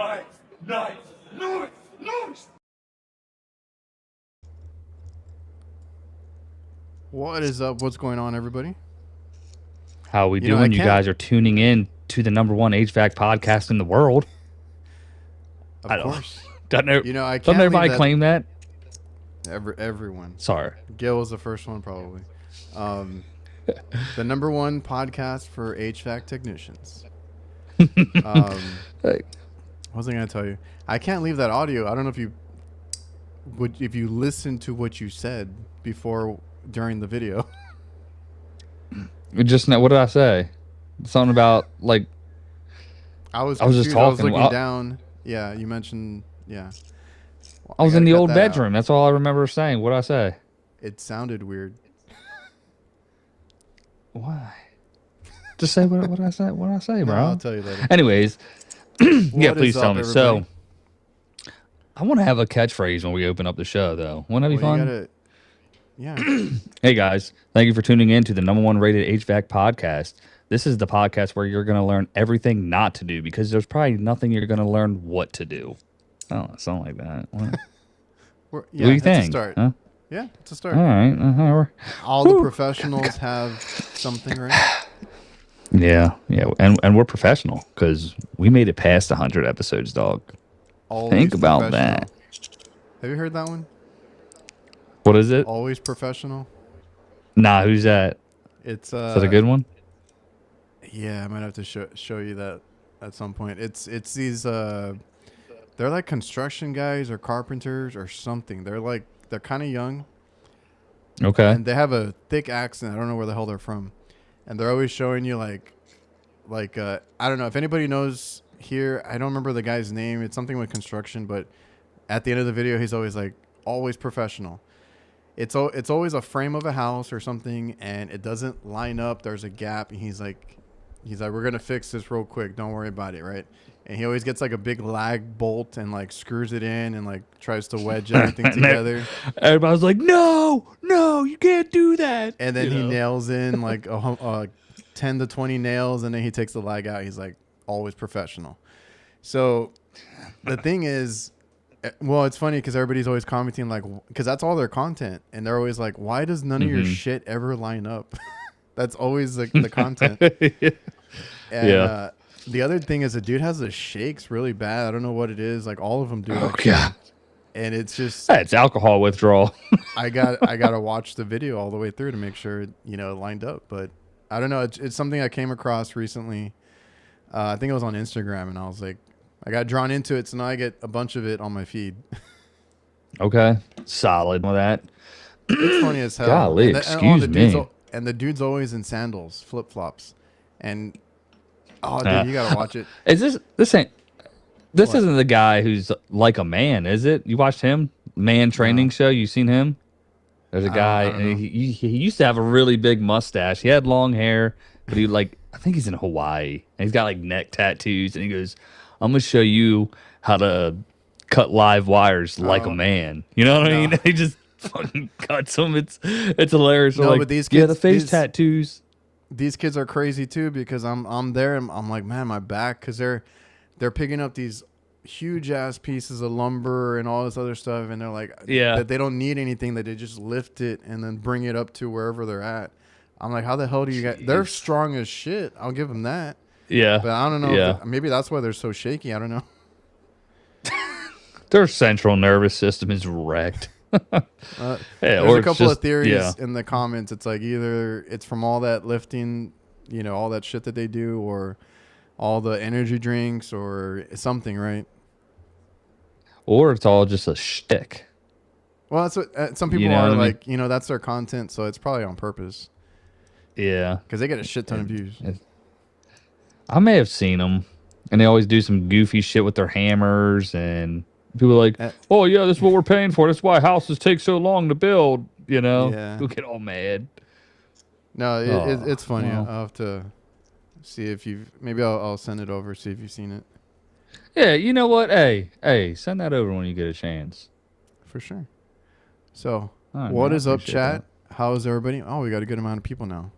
Nice, nice, nice, nice. What is up? What's going on, everybody? How are we doing? You guys are tuning in to the #1 HVAC podcast in the world. Of course. Doesn't I can't everybody claim that? Everyone. Sorry. Gil was the first one, probably. The #1 podcast for HVAC technicians. What was I going to tell you? I can't leave that audio. I don't know if you listened to what you said during the video. What did I say? Something about like I was just talking. I was looking down. Yeah, you mentioned. Yeah. Well, I was in the old bedroom. That's all I remember saying. What did I say? It sounded weird. Why? Just say what I say. What I say, bro? No, I'll tell you later. Anyways, yeah, please tell me. Everybody? So, I want to have a catchphrase when we open up the show, though. Wouldn't that be fun? Yeah. Hey guys, thank you for tuning in to the #1 rated HVAC podcast. This is the podcast where you're going to learn everything not to do because there's probably nothing you're going to learn what to do. Oh, something like that. What do you think? A start. Huh? Yeah, it's a start. All right. All the professionals have something, right? Yeah, and we're professional because we made it past 100 episodes, dog. Always think about that. Have you heard that one? What is it? Always professional. Nah, who's that? It's is that a good one? Yeah, I might have to show you that at some point. It's these they're like construction guys or carpenters or something. They're kind of young. Okay. And they have a thick accent. I don't know where the hell they're from. And they're always showing you I don't know if anybody knows here. I don't remember the guy's name. It's something with construction, but at the end of the video, he's always like, always professional. It's always a frame of a house or something, and it doesn't line up. There's a gap, and he's like, we're gonna fix this real quick. Don't worry about it, right? And he always gets like a big lag bolt and like screws it in and like tries to wedge everything together. Everybody's like, no, you can't do that. And then he nails in like 10 to 20 nails, and then he takes the lag out. He's like, always professional. So the thing is, well, it's funny because everybody's always commenting because that's all their content, and they're always like, why does none of your shit ever line up? That's always the content. And the other thing is the dude has the shakes really bad. I don't know what it is. Like all of them do. Oh god. And it's just it's alcohol withdrawal. I gotta watch the video all the way through to make sure it lined up. But I don't know. It's something I came across recently. I think it was on Instagram, and I was like, I got drawn into it, so now I get a bunch of it on my feed. Okay, solid with that. It's funny as hell. Golly, excuse me. And the dude's always in sandals, flip flops, and dude, you gotta watch it. Is this isn't the guy who's like a man, is it? You watched him, Man Training Show? You seen him? There's a guy, and he used to have a really big mustache. He had long hair, but I think he's in Hawaii, and he's got like neck tattoos, and he goes, "I'm gonna show you how to cut live wires like a man." You know what I mean? He just fucking cuts them. It's hilarious. No, but these kids, the face tattoos. These kids are crazy too because I'm there and I'm like, man, my back, because they're picking up these huge ass pieces of lumber and all this other stuff, and they're like, that they don't need anything, that they just lift it and then bring it up to wherever they're at. I'm like, how the hell do you guys? They're strong as shit. I'll give them that. Yeah, but I don't know. Maybe that's why they're so shaky. I don't know. Their central nervous system is wrecked. There's a couple of theories in the comments. It's like either it's from all that lifting, all that shit that they do, or all the energy drinks, or something, right? Or it's all just a shtick. Well, that's what some people are like. That's their content, so it's probably on purpose. Yeah, because they get a shit ton of views. I may have seen them, and they always do some goofy shit with their hammers, and people are like, "Oh yeah, this is what we're paying for. That's why houses take so long to build." They'll get all mad. No, it's funny. Well, I'll have to see if maybe I'll send it over, see if you've seen it. Yeah, you know what? Hey, send that over when you get a chance. For sure. So, what is up, chat? How is everybody? Oh, we got a good amount of people now.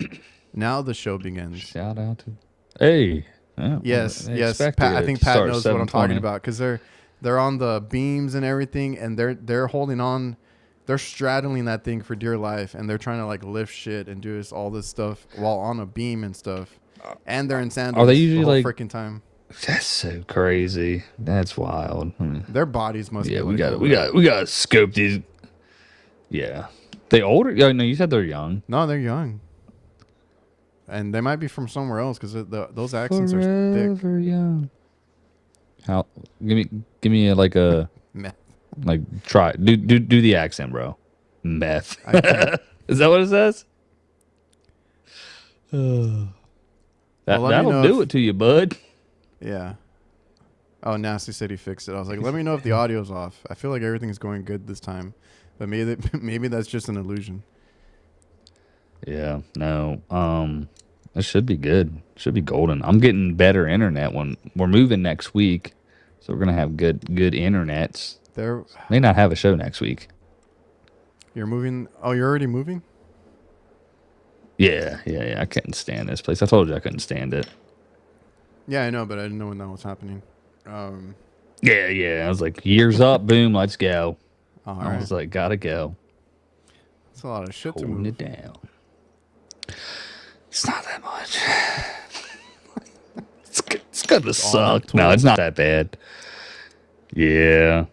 Now the show begins. Shout out to. Hey, Yeah, Yes, they yes. expect Pat, you I to think Pat start knows what I'm talking 7:20. about because they're on the beams and everything, and they're holding on. They're straddling that thing for dear life, and they're trying to like lift shit and do all this stuff while on a beam and stuff. And they're in Are they sandals the usually whole like? freaking time. That's so crazy. That's wild. Their bodies must Yeah, be we like got over. we got to scope these. Yeah, they older? Yeah, no, you said they're young. No, they're young, and they might be from somewhere else because those accents are thick. Forever young. How? Give me a Meh. like try do the accent, bro. Meth. I can't. Is that what it says? Well, let me That'll know do if it to you, bud. yeah. Oh, Nasty said he fixed it. I was like, let me know if the audio's off. I feel like everything's going good this time, but maybe that's just an illusion. Yeah, no. It should be good. Should be golden. I'm getting better internet when we're moving next week, so we're gonna have good internets. There, May not have a show next week. you're moving. Oh, you're already moving. Yeah. I couldn't stand this place. I told you I couldn't stand it. Yeah, I know, but I didn't know when that was happening. Yeah. I was like, years up, boom, let's go. All I right. was like, gotta go. That's a lot of shit to Holding move. it down. It's not that much. It's gonna suck. No, it's not that bad. Yeah.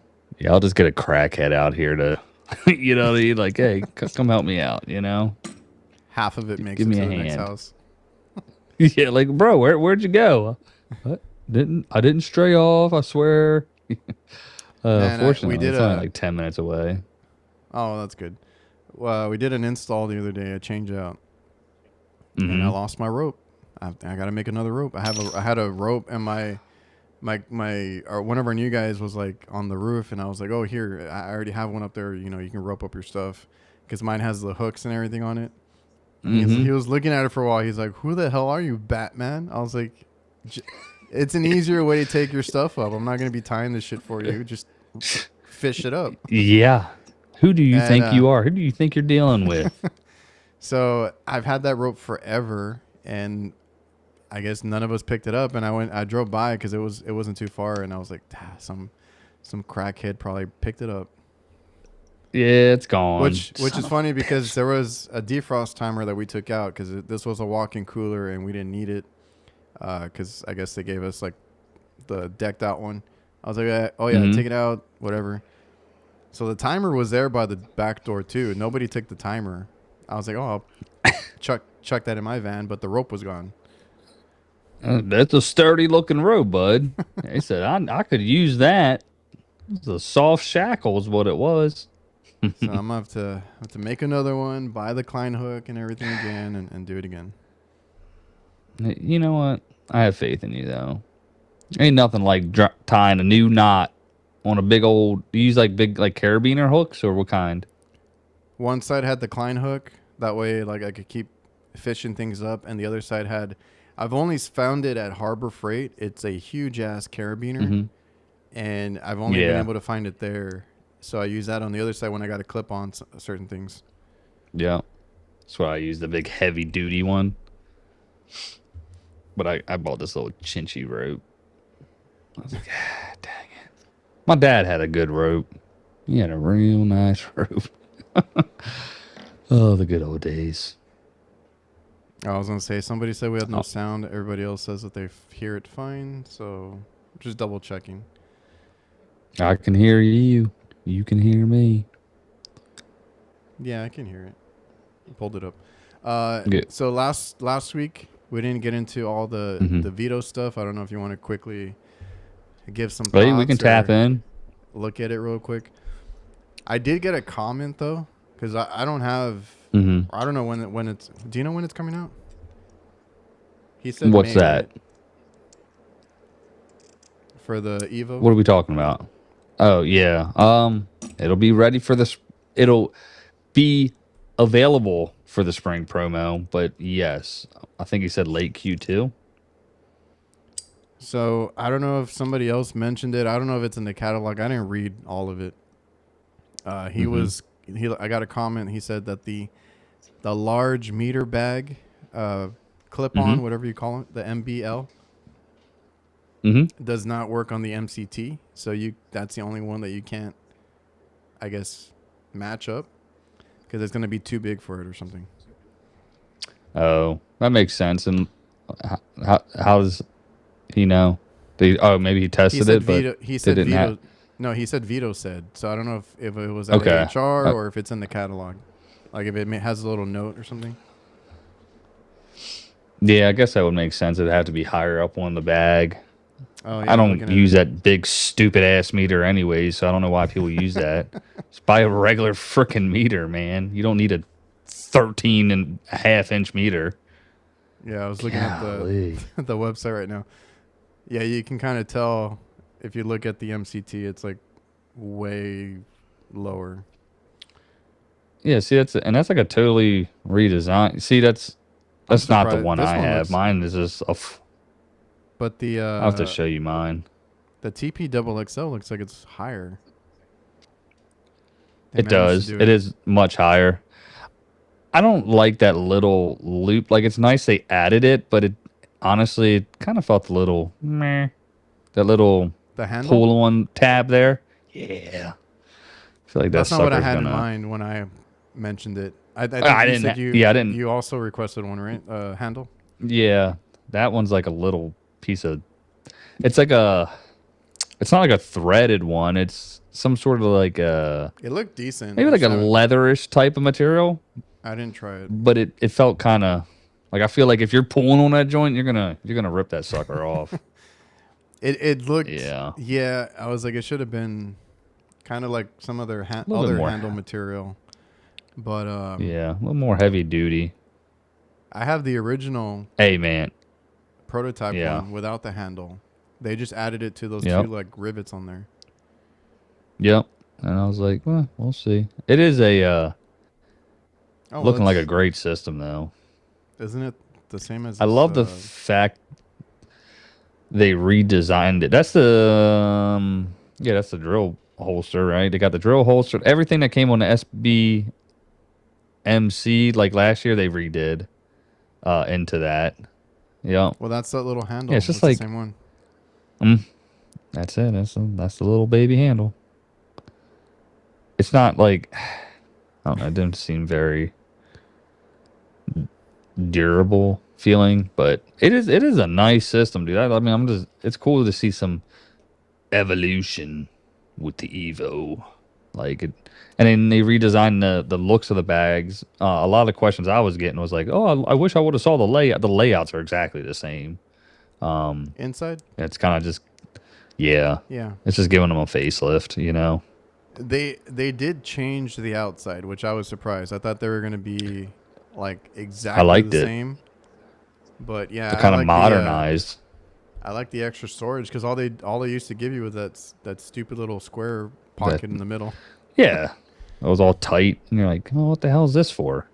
I'll just get a crackhead out here to, you know what I mean? Like, hey, come help me out, you know? Half of it makes Give it me to a the next hand. house. Yeah, like, bro, where'd you go? What? I didn't stray off, I swear. Man, Fortunately, we did it's only like 10 minutes away. Oh, that's good. Well, we did an install the other day, a change out, and I Mhm. lost my rope. I got to make another rope. I had a rope, and my or one of our new guys was like on the roof, and I was like, oh, here, I already have one up there. You know, you can rope up your stuff because mine has the hooks and everything on it. He was looking at it for a while. He's like, who the hell are you, Batman? I was like, it's an easier way to take your stuff up. I'm not going to be tying this shit for you. Just fish it up. Yeah. Who do you And, think you are? Who do you think you're dealing with? So I've had that rope forever, and I guess none of us picked it up. And I drove by because it wasn't too far, and I was like, some crackhead probably picked it up. Yeah, it's gone. Which is funny because there was a defrost timer that we took out because this was a walk-in cooler and we didn't need it because I guess they gave us like the decked out one. I was like, oh yeah, take it out, whatever. So the timer was there by the back door too. Nobody took the timer. I was like, oh, I'll chuck that in my van, but the rope was gone. That's a sturdy looking rope, bud. He said, I could use that. It's a soft shackle is what it was. So I'm gonna have to make another one, buy the Klein hook and everything again, and do it again. You know what? I have faith in you, though. Ain't nothing like tying a new knot on a big old. Do you use like big like carabiner hooks or what kind? One side had the Klein hook. That way, like I could keep fishing things up, and the other side had. I've only found it at Harbor Freight. It's a huge ass carabiner, and I've only been able to find it there. So I use that on the other side when I got to clip on certain things. Yeah, that's why I use the big heavy duty one. But I bought this little chinchy rope. I was like, dang it. My dad had a good rope. He had a real nice rope. Oh, the good old days. I was gonna say somebody said we had no sound. Everybody else says that they hear it fine. So just double checking. I can hear you. You can hear me. Yeah, I can hear it. I pulled it up. Good. So last week we didn't get into all the veto stuff. I don't know if you want to quickly give some thoughts. We can tap in. Look at it real quick. I did get a comment though, because I don't have. I don't know when it's. Do you know when it's coming out? He said. What's May, that? right? For the Evo. What are we talking about? Oh yeah. It'll be ready for this. It'll be available for the spring promo, but yes, I think he said late Q2. So I don't know if somebody else mentioned it. I don't know if it's in the catalog. I didn't read all of it. I got a comment. He said that the large meter bag, clip on, whatever you call it, the MBL, does not work on the MCT. So that's the only one that you can't, I guess, match up because it's going to be too big for it or something. Oh, that makes sense. And how does he know? Maybe he tested it, but He said didn't Vito. No, he said Vito said. So I don't know if it was at Okay. HR or if it's in the catalog. Like if it has a little note or something. Yeah, I guess that would make sense. It'd have to be higher up on the bag. Oh, yeah, I I'm don't looking at use it. that big stupid ass meter anyways, so I don't know why people use that. Just buy a regular freaking meter, man. You don't need a 13.5 inch meter. Yeah, I was looking at Golly. the website right now. Yeah, you can kind of tell if you look at the MCT, it's like way lower. Yeah, see that's like a totally redesigned. See that's not the surprised. one This I one have. looks- Mine is just But the I'll have to show you mine. the TP double XL looks like it's higher. They It managed does. to do It is much higher. I don't like that little loop. Like it's nice they added it, but it honestly it kind of felt a little meh. That little The handle. pull on tab there. Yeah. I feel like That's that not what I sucker's had in gonna. mind when I mentioned it. I think I you didn't said ha- you. yeah, I didn't- You also requested one, right? Handle. Yeah, that one's like a little piece of. It's like a. It's not like a threaded one. It's some sort of like a It looked decent. maybe I like a just haven't- leatherish type of material, I didn't try it. but it felt kind of like I feel like if you're pulling on that joint, you're gonna rip that sucker off. It looked. Yeah. Yeah, I was like, it should have been kind of like some other little bit other more. handle material. But Yeah, a little more heavy duty. I have the original Hey man, prototype Yeah. one without the handle. They just added it to those Yep. two like rivets on there. yep. And I was like, well, we'll see. It is a Oh, looking like a it's- great system though. Isn't it the same as? I this, love the fact they redesigned it. That's that's the drill holster, right? They got the drill holster. Everything that came on the SBMC like last year, they redid into that. Yeah, Well, that's that little handle. Yeah, it's just the like- same one. that's it. That's the little baby handle. It's not like I don't know. It didn't seem very durable feeling, but it is a nice system, dude. I mean, it's cool to see some evolution with the Evo, like it, and then they redesigned the looks of the bags. A lot of the questions I was getting was like, oh, I wish I would have saw the layout. The layouts are exactly the same. Inside. It's kind of just yeah, Yeah. it's just giving them a facelift, you know. They did change the outside, which I was surprised. I thought they were gonna be like exactly liked the it. same. But yeah, They're kind of like modernized. I like the extra storage because all they used to give you was that stupid little square pocket in the middle. Yeah, it was all tight, and you're like, oh, what the hell is this for?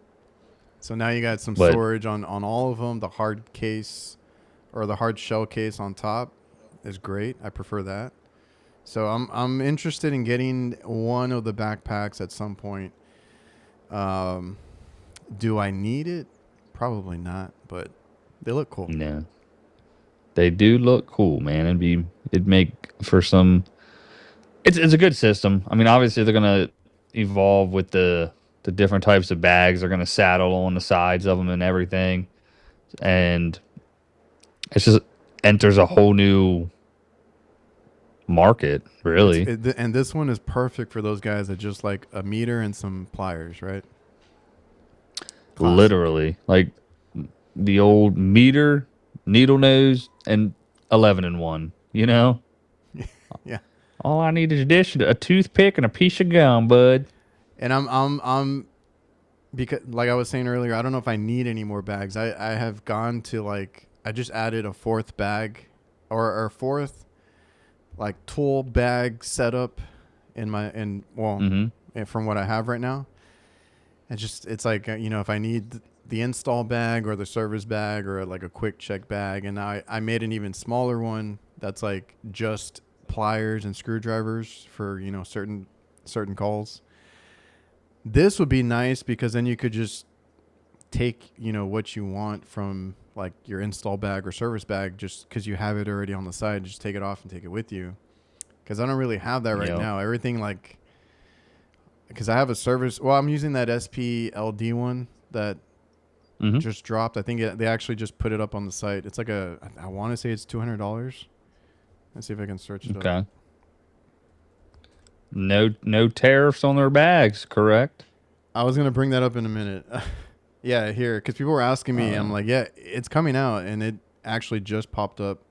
So now you got some But- storage on all of them. The hard case or the hard shell case on top is great. I prefer that. So I'm interested in getting one of the backpacks at some point. Do I need it? Probably not, but they look cool. Yeah, they do look cool, man. It'd make for some. It's a good system. I mean, obviously they're gonna evolve with the different types of bags. They're gonna saddle on the sides of them and everything, and it's just enters a whole new market, really. And this one is perfect for those guys that just like a meter and some pliers, right? Classic. Literally, like the old meter, needle nose, and 11-in-1. You know. Yeah. All I need is a dish, a toothpick, and a piece of gum, bud. And I'm because like I was saying earlier, I don't know if I need any more bags. I have gone to like I just added a fourth bag or fourth like tool bag setup in my from what I have right now. It's like if I need the install bag or the service bag or like a quick check bag, and I made an even smaller one that's like just pliers and screwdrivers for certain calls. This would be nice because then you could just take what you want from like your install bag or service bag just because you have it already on the side. Just take it off and take it with you. Because I don't really have that right now. Everything like, because I have a service. Well, I'm using that SPLD one that just dropped. I think they actually just put it up on the site. It's like I want to say it's $200. Let's see if I can search it up. Okay. No tariffs on their bags, correct? I was gonna bring that up in a minute. Yeah, here, because people were asking me. I'm like, yeah, it's coming out, and it actually just popped up.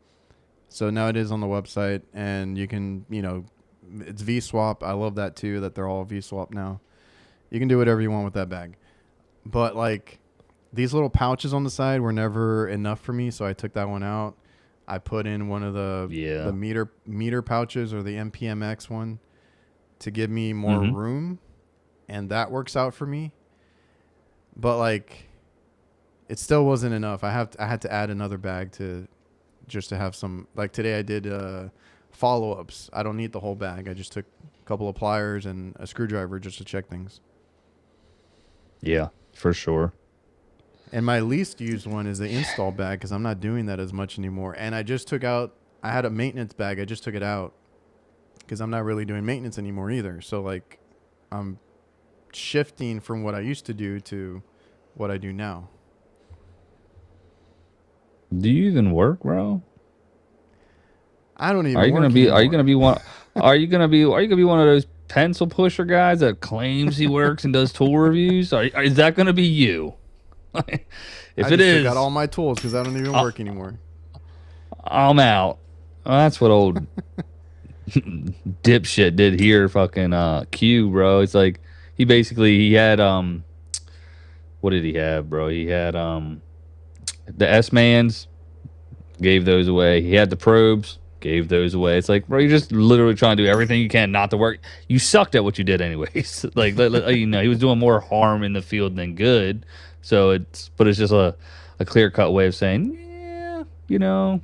So now it is on the website, and you can, it's V-swap. I love that too, that they're all V-swap now. You can do whatever you want with that bag. But like these little pouches on the side were never enough for me, so I took that one out. I put in one of the meter pouches or the MPMX one to give me more room, and that works out for me. But like it still wasn't enough. I had to add another bag to have some, like today I did follow-ups. I don't need the whole bag. I just took a couple of pliers and a screwdriver just to check things. Yeah, for sure. And my least used one is the install bag because I'm not doing that as much anymore. And I just took out, I had a maintenance bag. I just took it out because I'm not really doing maintenance anymore either. So like I'm shifting from what I used to do to what I do now. Do you even work, bro? I don't even. Are you gonna be? Are you gonna be one? Are you gonna be one of those pencil pusher guys that claims he works and does tool reviews? Is that gonna be you? If it is, I got all my tools because I don't even work anymore. I'm out. Well, that's what old dipshit did here. Fucking Q, bro. It's like he had what did he have, bro? He had the S-Mans, gave those away. He had the probes, gave those away. It's like, bro, you're just literally trying to do everything you can not to work. You sucked at what you did anyways. Like, he was doing more harm in the field than good. So it's just a clear-cut way of saying, yeah,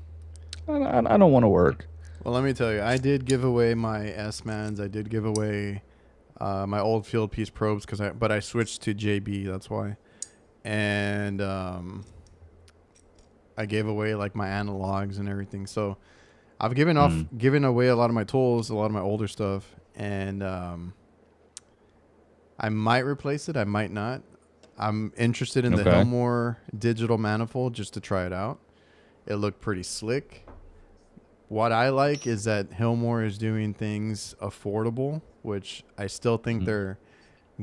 I don't want to work. Well, let me tell you, I did give away my S-Mans. I did give away my old field piece probes but I switched to JB. That's why. And I gave away like my analogs and everything. So I've given away a lot of my tools, a lot of my older stuff, and I might replace it. I might not. I'm interested in the Hillmore digital manifold just to try it out. It looked pretty slick. What I like is that Hillmore is doing things affordable, which I still think they're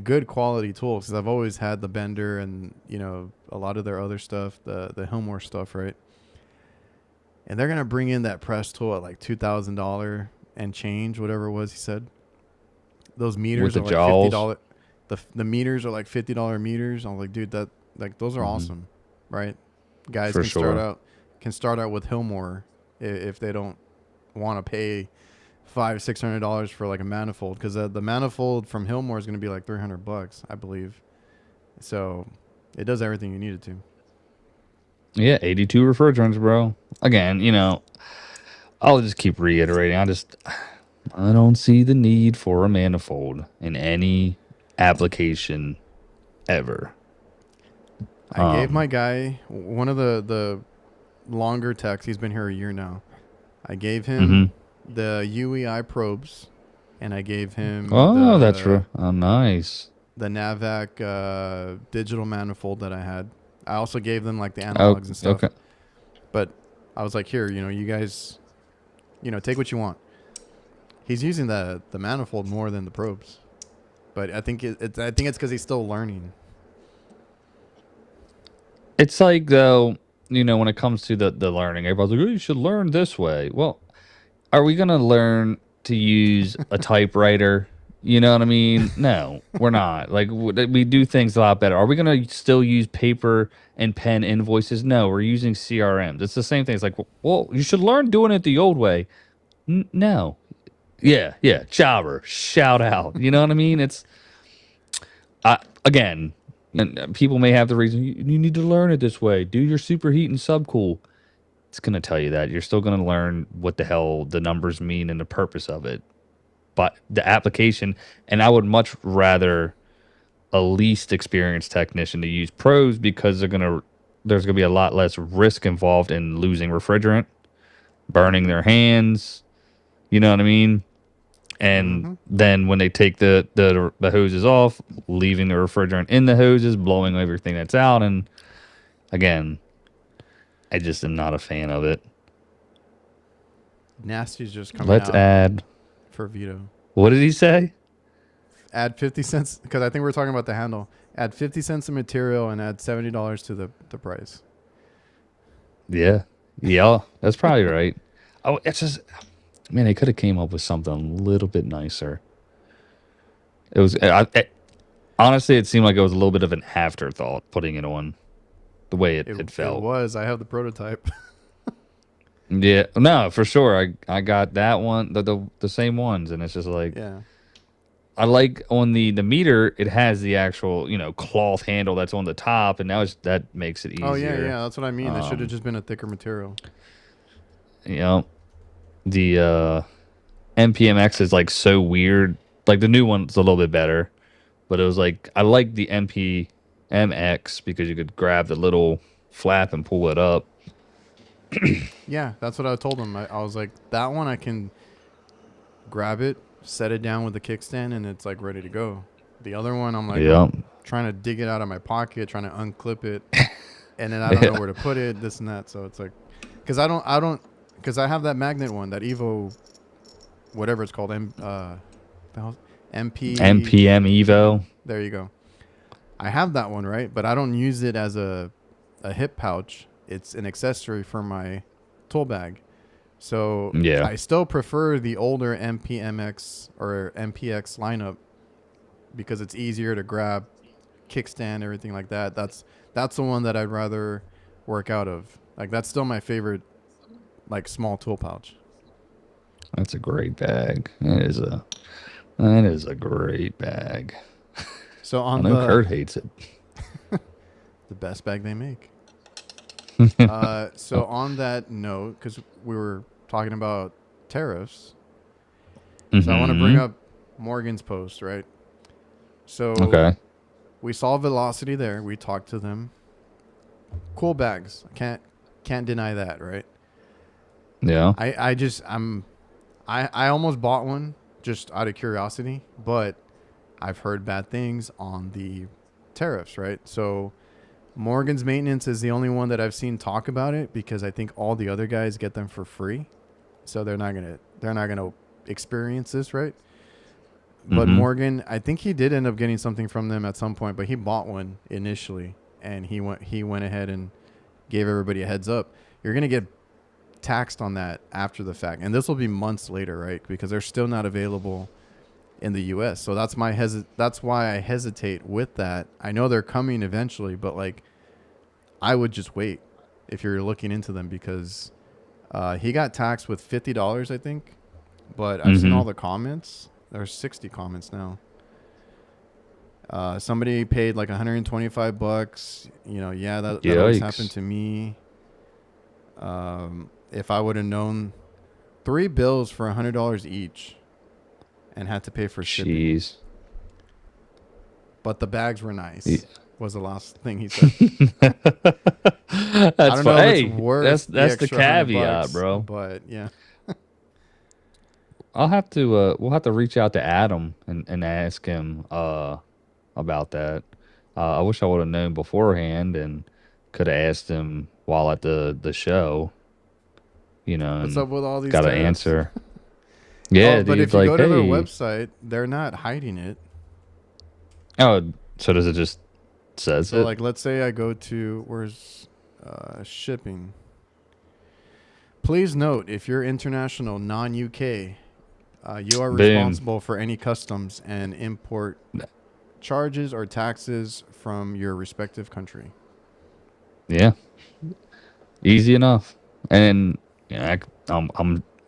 good quality tools because I've always had the Bender and a lot of their other stuff, the Hillmore stuff, right? And they're gonna bring in that press tool at like $2,000 and change, whatever it was he said. Those meters are like $50. The meters are like $50 meters. I'm like, dude, that like those are awesome, right? Guys can start out with Hillmore if they don't want to pay $500-$600 for like a manifold, because the manifold from Hillmore is going to be like $300, I believe. So it does everything you need it to. Yeah, 82 refrigerants, bro. Again, I'll just keep reiterating. I don't see the need for a manifold in any application ever. I gave my guy one of the longer techs. He's been here a year now. I gave him the UEI probes, and I gave him that's right. Oh, nice. The Navac digital manifold that I had. I also gave them like the analogs and stuff. Okay. But I was like, here, you guys, take what you want. He's using the manifold more than the probes, but I think it's because he's still learning. It's like though, when it comes to the learning, everybody's like, oh, you should learn this way. Well, are we gonna learn to use a typewriter? You know what I mean? No, we're not. Like, we do things a lot better. Are we going to still use paper and pen invoices? No, we're using CRMs. It's the same thing. It's like, well, you should learn doing it the old way. No. Yeah. Jobber, shout out. You know what I mean? It's, again, people may have the reason, you need to learn it this way. Do your superheat and subcool. It's going to tell you that. You're still going to learn what the hell the numbers mean and the purpose of it. But the application, and I would much rather a least experienced technician to use pros because they're going to there's going to be a lot less risk involved in losing refrigerant, burning their hands. You know what I mean? And then when they take the hoses off, leaving the refrigerant in the hoses, blowing everything that's out. And again, I just am not a fan of it. Nasty's just coming Let's out add. for veto. What did he say? Add 50 cents, because I think we're talking about the handle. Add 50 cents of material and add $70 to the price. Yeah. Yeah, that's probably right. Oh, it's just, man, they could have came up with something a little bit nicer. It was, honestly, it seemed like it was a little bit of an afterthought putting it on the way it felt. It was. I have the prototype. Yeah, no, for sure. I got that one, the same ones, and it's just like, Yeah. I like on the meter, it has the actual, cloth handle that's on the top, and that makes it easier. Oh, yeah, that's what I mean. It should have just been a thicker material. The MPMX is like so weird. Like the new one's a little bit better, but it was like, I like the MPMX because you could grab the little flap and pull it up. Yeah, that's what I told him. I was like, that one I can grab it, set it down with the kickstand, and it's like ready to go. The other one, I'm like trying to dig it out of my pocket, trying to unclip it, and then I don't know where to put it, this and that. So it's like, because because I have that magnet one, that Evo, whatever it's called, MPM Evo. There you go. I have that one, right? But I don't use it as a hip pouch. It's an accessory for my tool bag. So I still prefer the older MPMX or MPX lineup because it's easier to grab, kickstand, everything like that. That's the one that I'd rather work out of. Like, that's still my favorite, like, small tool pouch. That's a great bag. That is a great bag. So I know Kurt hates it. The best bag they make. So on that note, because we were talking about tariffs, so I want to bring up Morgan's post, right? So we saw Velocity there. We talked to them. Cool bags. Can't deny that, right? Yeah. I almost bought one just out of curiosity, but I've heard bad things on the tariffs, right? So Morgan's Maintenance is the only one that I've seen talk about it because I think all the other guys get them for free. So they're not gonna experience this, right? But Morgan, I think he did end up getting something from them at some point, but he bought one initially and he went ahead and gave everybody a heads up. You're gonna get taxed on that after the fact. And this will be months later, right? Because they're still not available in the US. So that's why I hesitate with that. I know they're coming eventually, but like I would just wait if you're looking into them because he got taxed with $50, I think. But I've seen all the comments. There's 60 comments now. Somebody paid like $125. That always happened to me. If I would have known 3 bills for $100 each and had to pay for shipping. Jeez. But the bags were nice. Was the last thing he said. That's funny. That's the caveat, bro. But yeah. I'll have to we'll have to reach out to Adam and ask him about that. I wish I would have known beforehand and could have asked him while at the show. What's up with all these got an answer. Yeah, but dude, if you go to their website, they're not hiding it. Oh, so does it just says so it? Like, let's say I go to where's shipping. Please note, if you're international, non-UK, you are responsible for any customs and import charges or taxes from your respective country. Yeah, easy enough. And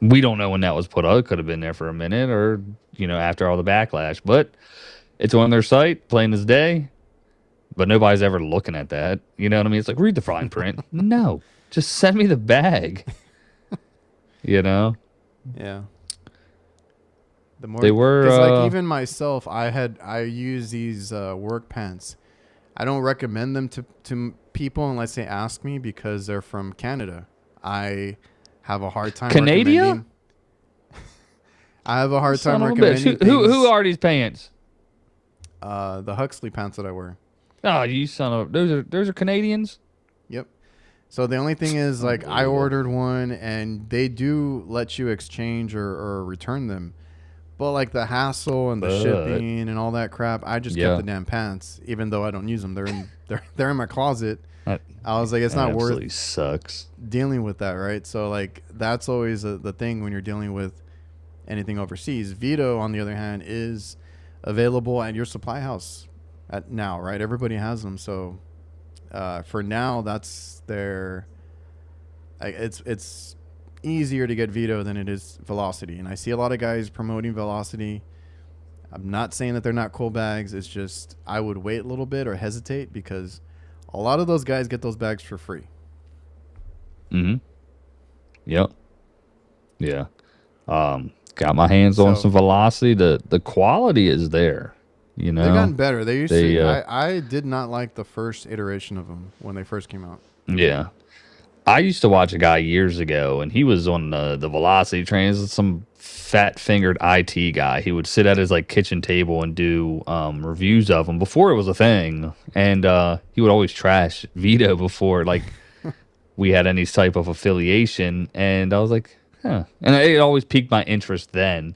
we don't know when that was put out. It could have been there for a minute or after all the backlash, but it's on their site, plain as day. But nobody's ever looking at that. You know what I mean? It's like, read the fine print. No, just send me the bag. Yeah. The more they were like even myself, I use these work pants. I don't recommend them to people unless they ask me because they're from Canada. I have a hard time Canada? recommending. I have a hard time Son of a recommending bitch. Who things. are these pants? The Huxley pants that I wear. Oh, you son of those are Canadians? Yep. So the only thing is, like, I ordered one, and they do let you exchange or return them. But, like, the hassle and the shipping and all that crap, I just kept the damn pants, even though I don't use them. They're in my closet. I was like, it's not worth sucks dealing with that, right? So, like, that's always the thing when you're dealing with anything overseas. Vito, on the other hand, is available at your supply house now, right? Everybody has them. So, for now, that's their. It's easier to get Vito than it is Velocity, and I see a lot of guys promoting Velocity. I'm not saying that they're not cool bags. It's just I would wait a little bit or hesitate because a lot of those guys get those bags for free. Mm-hmm. Yep. Yeah. Got my hands on some Velocity. The quality is there. You know, they've gotten better. They used to. I did not like the first iteration of them when they first came out. Yeah. I used to watch a guy years ago, and he was on the Velocity trains. Some fat-fingered IT guy. He would sit at his like kitchen table and do reviews of them before it was a thing. And he would always trash Vito before like we had any type of affiliation. And I was like, huh. And it always piqued my interest then.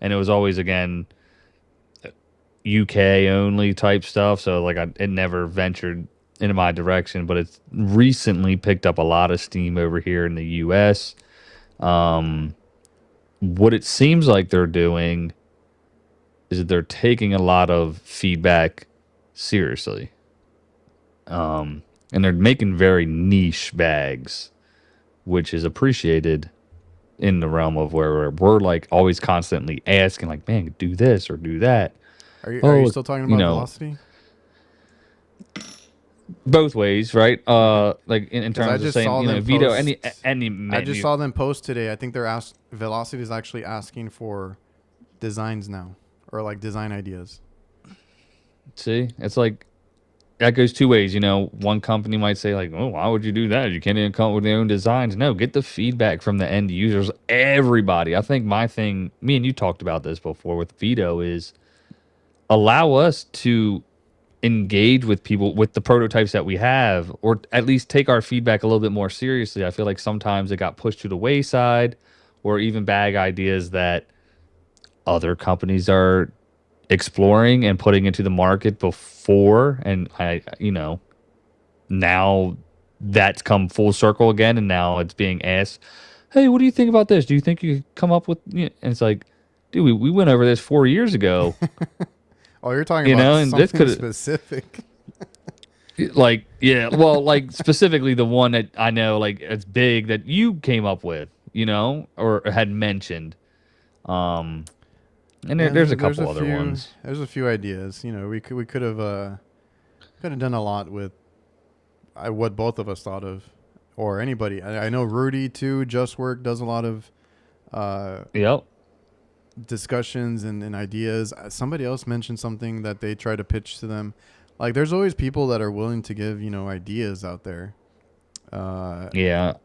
And it was always, again, UK only type stuff. So like it never ventured into my direction, but it's recently picked up a lot of steam over here in the US. What it seems like they're doing is that they're taking a lot of feedback seriously. And they're making very niche bags, which is appreciated in the realm of where we're like always constantly asking, like, man, do this or do that. Are you still talking about Velocity? Both ways, right? Like in terms of saying, Vito, any menu. I just saw them post today. I think Velocity is actually asking for designs now, or like design ideas. See, it's like that goes two ways. One company might say like, "Oh, why would you do that? You can't even come up with your own designs." No, get the feedback from the end users. Everybody. I think my thing, me and you talked about this before with Vito, is allow us to engage with people with the prototypes that we have, or at least take our feedback a little bit more seriously. I feel like sometimes it got pushed to the wayside, or even bag ideas that other companies are exploring and putting into the market before, and now that's come full circle again, and now it's being asked, hey, what do you think about this? Do you think you could come up with, and it's like, dude, we went over this 4 years ago. Oh, you're talking about something specific. Like, yeah, well, like specifically the one that I know, like it's big that you came up with, or had mentioned. And there's a couple other ones. There's a few ideas. We could have done a lot with what both of us thought of, or anybody. I know Rudy too. Just Work does a lot of. Yep. Discussions and ideas. Somebody else mentioned something that they try to pitch to them. Like, there's always people that are willing to give ideas out there. Yeah,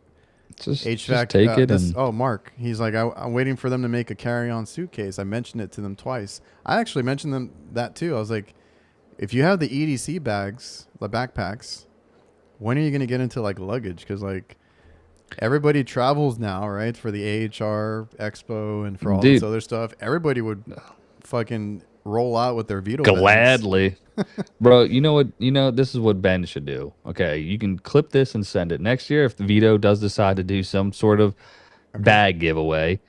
HVAC. Just take it. Mark. He's like, I'm waiting for them to make a carry-on suitcase. I mentioned it to them twice. I actually mentioned them that too. I was like, if you have the EDC bags, the backpacks, when are you going to get into like luggage? Because like, everybody travels now, right? For the AHR Expo and for all this other stuff. Everybody would fucking roll out with their Vito gladly. Bro, you know what? This is what Ben should do. Okay, you can clip this and send it. Next year, if the Vito does decide to do some sort of bag giveaway,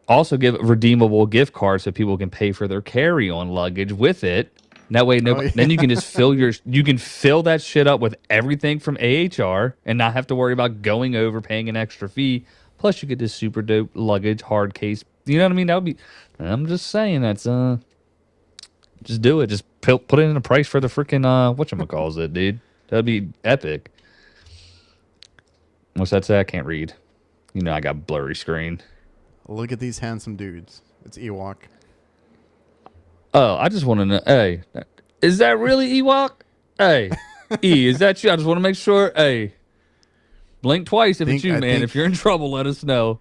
also give redeemable gift cards so people can pay for their carry-on luggage with it. That way, then you can just fill that shit up with everything from AHR and not have to worry about going over, paying an extra fee. Plus, you get this super dope luggage hard case. You know what I mean? That would be. I'm just saying that's just do it. Just put it in a price for the freaking whatchamacalls it, dude. That'd be epic. What's that say? I can't read. I got blurry screen. Look at these handsome dudes. It's Ewok. Oh, I just want to know. Hey, is that really Ewok? Hey, E, is that you? I just want to make sure. Hey, blink twice if it's you, man. If you're in trouble, let us know.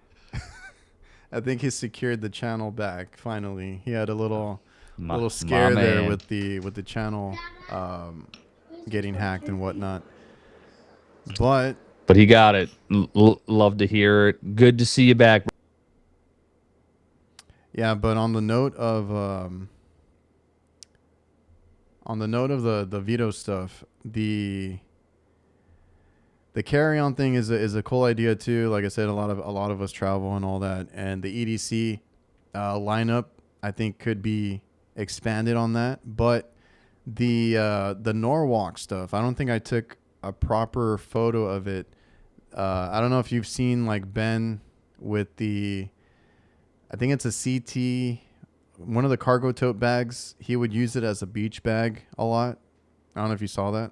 I think he secured the channel back. Finally, he had a little My scare there man. with the channel getting hacked and whatnot. But But he got it. Love to hear it. Good to see you back. yeah, but on the note of the veto stuff, the carry on thing is a cool idea too. Like I said, a lot of us travel and all that, and the EDC lineup I think could be expanded on that. But the Norwalk stuff, I don't think I took a proper photo of it. I don't know if you've seen like Ben with the, I think it's a CT, one of the cargo tote bags. He would use it as a beach bag a lot. I don't know if you saw that.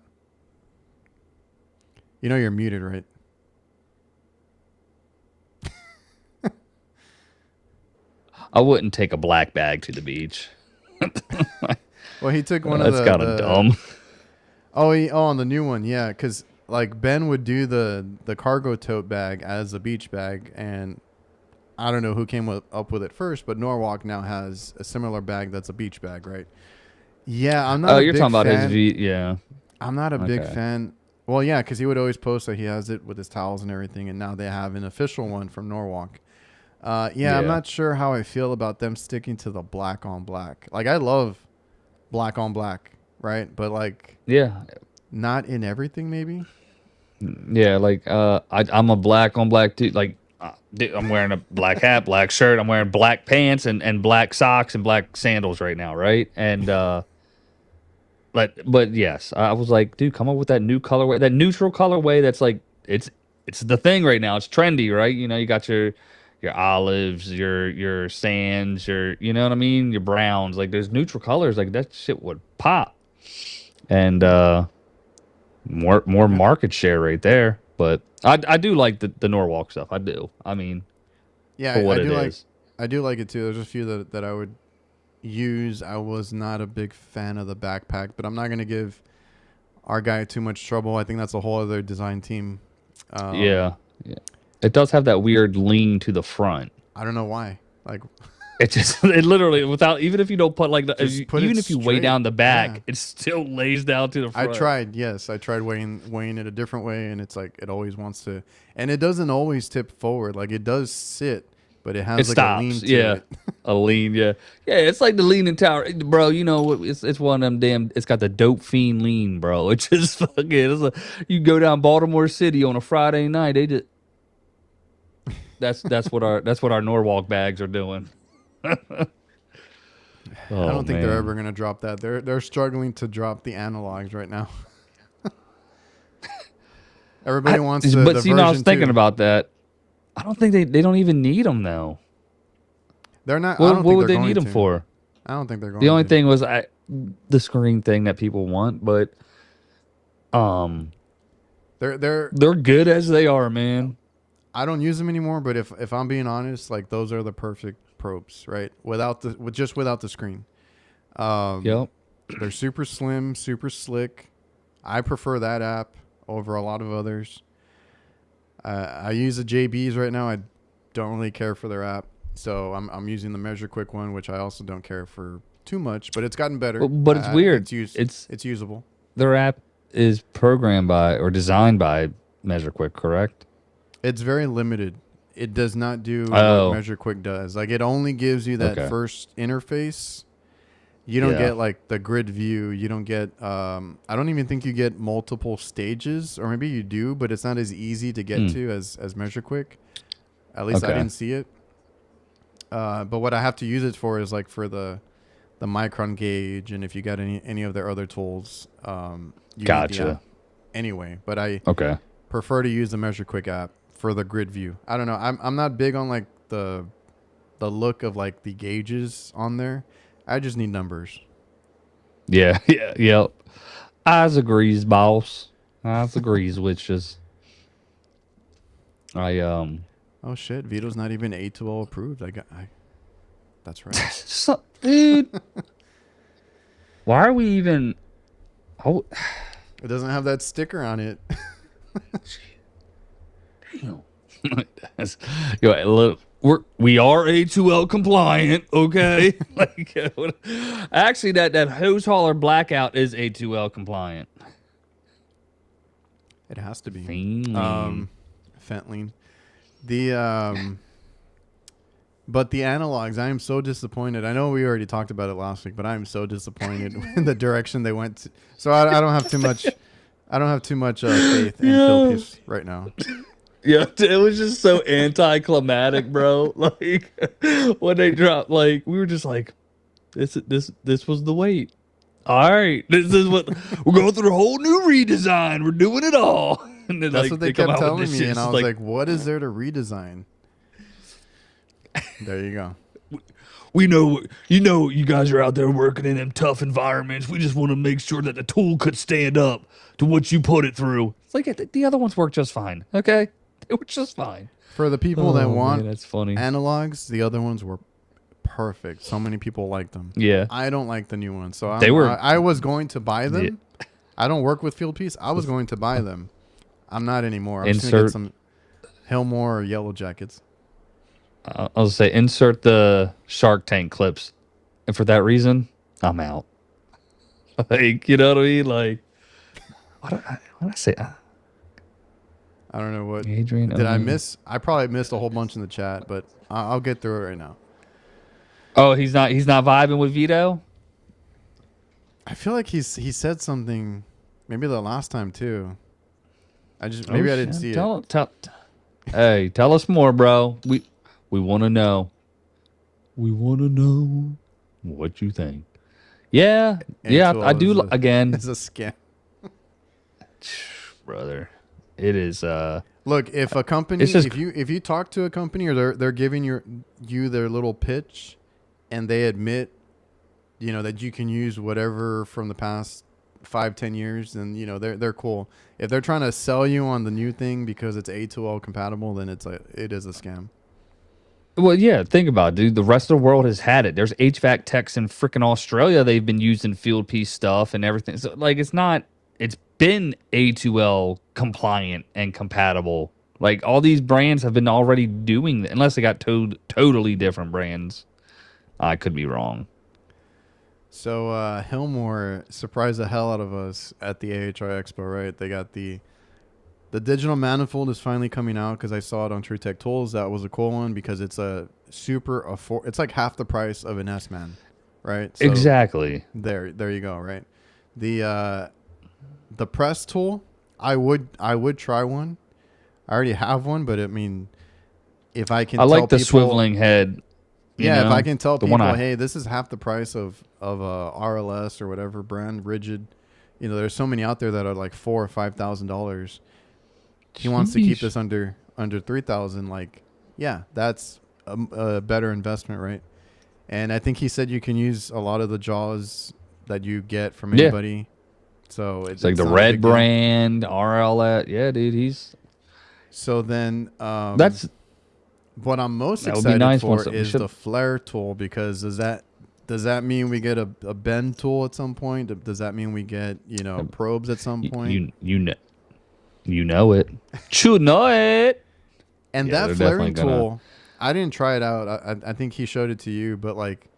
You know you're muted, right? I wouldn't take a black bag to the beach. Well, he took one of That's kind of dumb. On the new one, yeah, because like Ben would do the cargo tote bag as a beach bag, and I don't know who came up with it first, but Norwalk now has a similar bag that's a beach bag, right? Yeah, I'm not. You're talking about his yeah. I'm not a big Okay. fan. Well, yeah, because he would always post that he has it with his towels and everything, and now they have an official one from Norwalk. Yeah, I'm Yeah. not sure how I feel about them sticking to the black on black. Like, I love black on black, right? But like, Yeah. not in everything, maybe. Yeah, like I'm a black on black too. Like dude, I'm wearing a black hat, black shirt. I'm wearing black pants and black socks and black sandals right now, right? And but yes, I was like, dude, come up with that new colorway, that neutral colorway. That's like it's the thing right now. It's trendy, right? You know, you got your olives, your sands, your you know what I mean, your browns. Like there's neutral colors. Like that shit would pop. And more Okay. market share right there. But I do like the Norwalk stuff. I do. I mean, Yeah, for what it is. I do like it too. There's a few that I would use. I was not a big fan of the backpack, but I'm not gonna give our guy too much trouble. I think that's a whole other design team. Yeah. Yeah. It does have that weird lean to the front. I don't know why. Like, It just it literally without even if you don't put like the just put even it if you weigh straight. down the Yeah. back, it still lays down to the I front. tried, yes. I tried weighing it a different way, and it's like it always wants to, and it doesn't always tip forward. Like, it does sit, but it has It like a lean stops. to Yeah. it. A lean, yeah. Yeah, it's like the leaning tower. Bro, you know, it's one of them damn, it's got the dope fiend lean, bro. It's just fucking, you go down Baltimore City on a Friday night, they just, that's what our Norwalk bags are doing. I Oh don't think they're man. ever gonna drop that. They're struggling to drop the analogs right now. Everybody wants the But see, you know, I was version thinking 2. about that. I don't think they don't even need them though. They're not. I don't What think would they're they going need them to. for? I don't think they're going The only to. thing was the screen thing that people want, but They're. they're good as they are, man. I don't use them anymore. But if I'm being honest, like, those are the perfect probes, right? Without the screen. Yep. They're super slim, super slick. I prefer that app over a lot of others. I use the JBs right now. I don't really care for their app, so I'm using the Measure Quick one, which I also don't care for too much. But it's gotten better. But it's weird. It's It's usable. their app is programmed by or designed by MeasureQuick, correct? It's very limited. It does not do Oh. what Measure Quick does. Like, it only gives you that Okay. first interface. You don't Yeah. get like the grid view. You don't get. I don't even think you get multiple stages, or maybe you do, but it's not as easy to get to as Measure Quick. At least I Okay. didn't see it. But what I have to use it for is like for the micron gauge, and if you got any of their other tools, you need the Gotcha. app anyway. But I Okay. prefer to use the Measure Quick app for the grid view. I don't know. I'm not big on like the look of like the gauges on there. I just need numbers. Yeah. Yeah. Yep. Eyes agrees, boss. Eyes agrees, which is I Oh shit, Vito's not even A2L approved. That's right. dude. Why are we even? Oh, It doesn't have that sticker on it. Damn. Look, we are A2L compliant, okay? Like, actually, that hose hauler blackout is A2L compliant. It has to be. Fentanyl. But the analogs, I am so disappointed. I know we already talked about it last week, but I am so disappointed in the direction they went to. So I don't have too much. I don't have too much faith in Phil Peace right now. Yeah, it was just so anticlimactic, bro. Like when they dropped, like we were just like, this was the wait. All right, this is what we're going through a whole new redesign. We're doing it all. And then, That's like, what they come kept out with telling this me, shit. and I It's was like, "What is there to redesign?" There you go. we know, you guys are out there working in them tough environments. We just want to make sure that the tool could stand up to what you put it through. It's like the other ones work just fine. Okay, they were just fine. For the people that want that's funny. analogs, the other ones were perfect. So many people liked them. Yeah, I don't like the new ones, so I was going to buy them. Yeah. I don't work with Field Piece. I was going to buy them. I'm not anymore. I'm just gonna get some Hillmore or Yellow Jackets. I'll say insert the Shark Tank clips, and for that reason, I'm out. Like, you know what I mean? Like, what did I say? I don't know what. Adrian, Did I miss? I probably missed a whole bunch in the chat, but I'll get through it right now. Oh, he's not vibing with Vito. I feel like he said something, maybe the last time too. I didn't see it. Hey, tell us more, bro. We want to know. We want to know what you think. Yeah, I do. Again, it's a scam, brother. It is. Look, if a company, if you talk to a company or they're giving you their little pitch, and they admit, that you can use whatever from the past 5-10 years, then they're cool. If they're trying to sell you on the new thing because it's A2L compatible, then it is a scam. Well, yeah, think about it, dude. The rest of the world has had it. There's HVAC techs in freaking Australia. They've been using field piece stuff and everything. So, like, it's been A2L compliant and compatible. Like, all these brands have been already doing that, unless they got totally different brands. I could be wrong. So, Hillmore surprised the hell out of us at the AHR Expo, right? They got the digital manifold is finally coming out because I saw it on True Tech Tools. That was a cool one because it's a super it's like half the price of an S-Man, right? So exactly. There you go, right? The press tool, I would try one. I already have one, but I mean, if I can, I like the swiveling head. Yeah, if I can tell people, hey, this is half the price of a RLS or whatever brand, Rigid. There's so many out there that are like $4,000 or $5,000. He wants to keep this under $3,000. Like, yeah, that's a better investment, right? And I think he said you can use a lot of the jaws that you get from anybody. Yeah. So it's like the Red brand, RLS. Yeah, dude, he's. So then, that's what I'm most excited for is the flare tool, because does that mean we get a bend tool at some point? Does that mean we get probes at some point? You know it. You know it. And that flaring tool, I didn't try it out. I think he showed it to you, but like,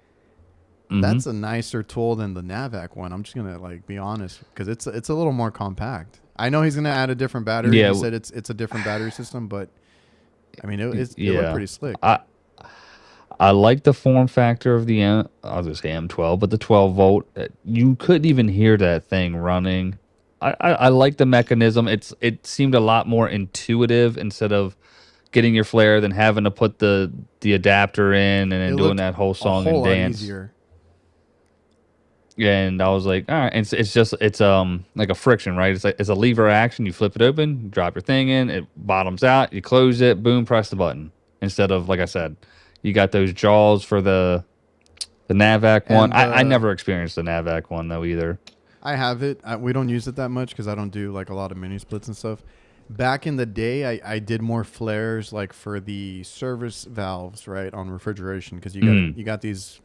that's a nicer tool than the Navac one. I'm just gonna be honest, because it's a little more compact. I know he's gonna add a different battery. Yeah, he said it's a different battery system, but I mean it looked pretty slick. I like the form factor of the I'll just say M12, but the 12 volt. You couldn't even hear that thing running. I like the mechanism. It seemed a lot more intuitive instead of getting your flare than having to put the adapter in and then doing that whole song and dance. Easier. And I was like, all right. And it's like a friction, right? It's a lever action. You flip it open, you drop your thing in, it bottoms out, you close it, boom, press the button. Instead of, like I said, you got those jaws for the Navac one. I never experienced the Navac one though either. I have it. We don't use it that much because I don't do like a lot of mini splits and stuff. Back in the day, I did more flares like for the service valves, right, on refrigeration, because you got these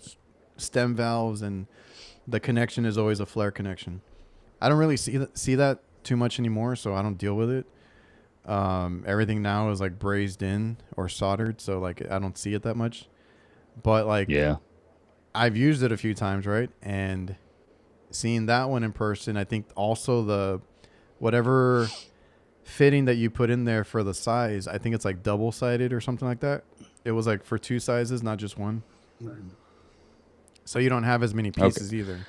stem valves and the connection is always a flare connection. I don't really see that too much anymore, so I don't deal with it. Everything now is like brazed in or soldered, so like I don't see it that much. But like Yeah. I've used it a few times, right? And seeing that one in person, I think also the whatever fitting that you put in there for the size, I think it's like double sided or something like that. It was like for 2 sizes, not just one. So you don't have as many pieces either.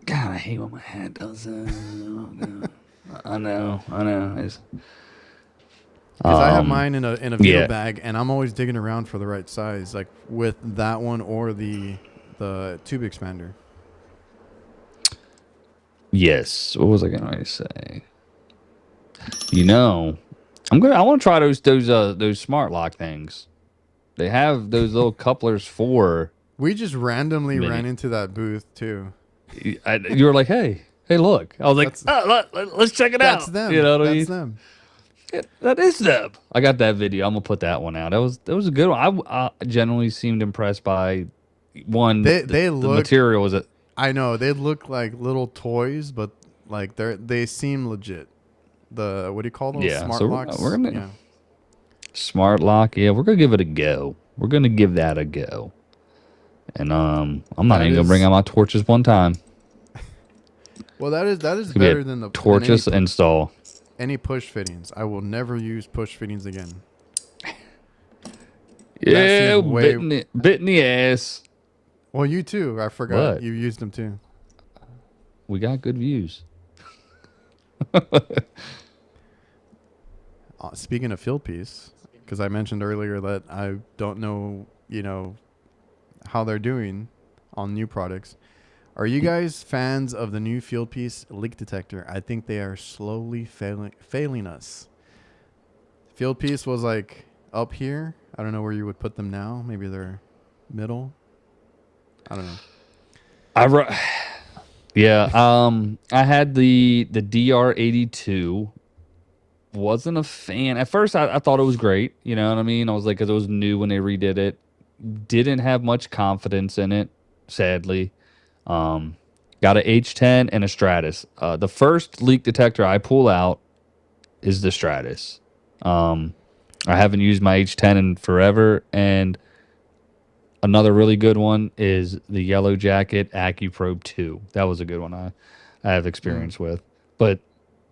God, I hate when my hat does that. I know. It's, Because I have mine in a Vito yeah. bag, and I'm always digging around for the right size, like with that one or the tube expander. Yes. What was I gonna say? You know, I want to try those smart lock things. They have those little couplers for. We just randomly Mini. ran into that booth too. You were like, hey, look. I was like, let's check it out. That's them. You know what I mean? That's them. Yeah, that is them. I got that video. I'm gonna put that one out. That was a good one. I generally seemed impressed by one. The material was it. I know they look like little toys, but like they seem legit. The what do you call those? Yeah, Smart so locks. we're gonna smart lock. Yeah, we're gonna give it a go. We're gonna give that a go. And I'm not even gonna bring out my torches one time. Well, that is better than the torches install. Any push fittings. I will never use push fittings again. Yeah, bit in the ass. Well, you too. I forgot What? you used them too. We got good views. Speaking of field piece, because I mentioned earlier that I don't know, how they're doing on new products. Are you guys fans of the new field piece leak detector? I think they are slowly failing us. Field piece was like up here. I don't know where you would put them now. Maybe they're middle. I don't know. I had the DR82. Wasn't a fan. At first, I thought it was great. You know what I mean? I was like, because it was new when they redid it. Didn't have much confidence in it, sadly. Got an H10 and a Stratus. The first leak detector I pull out is the Stratus. I haven't used my H10 in forever, and another really good one is the Yellow Jacket AccuProbe 2. That was a good one I have experience with. But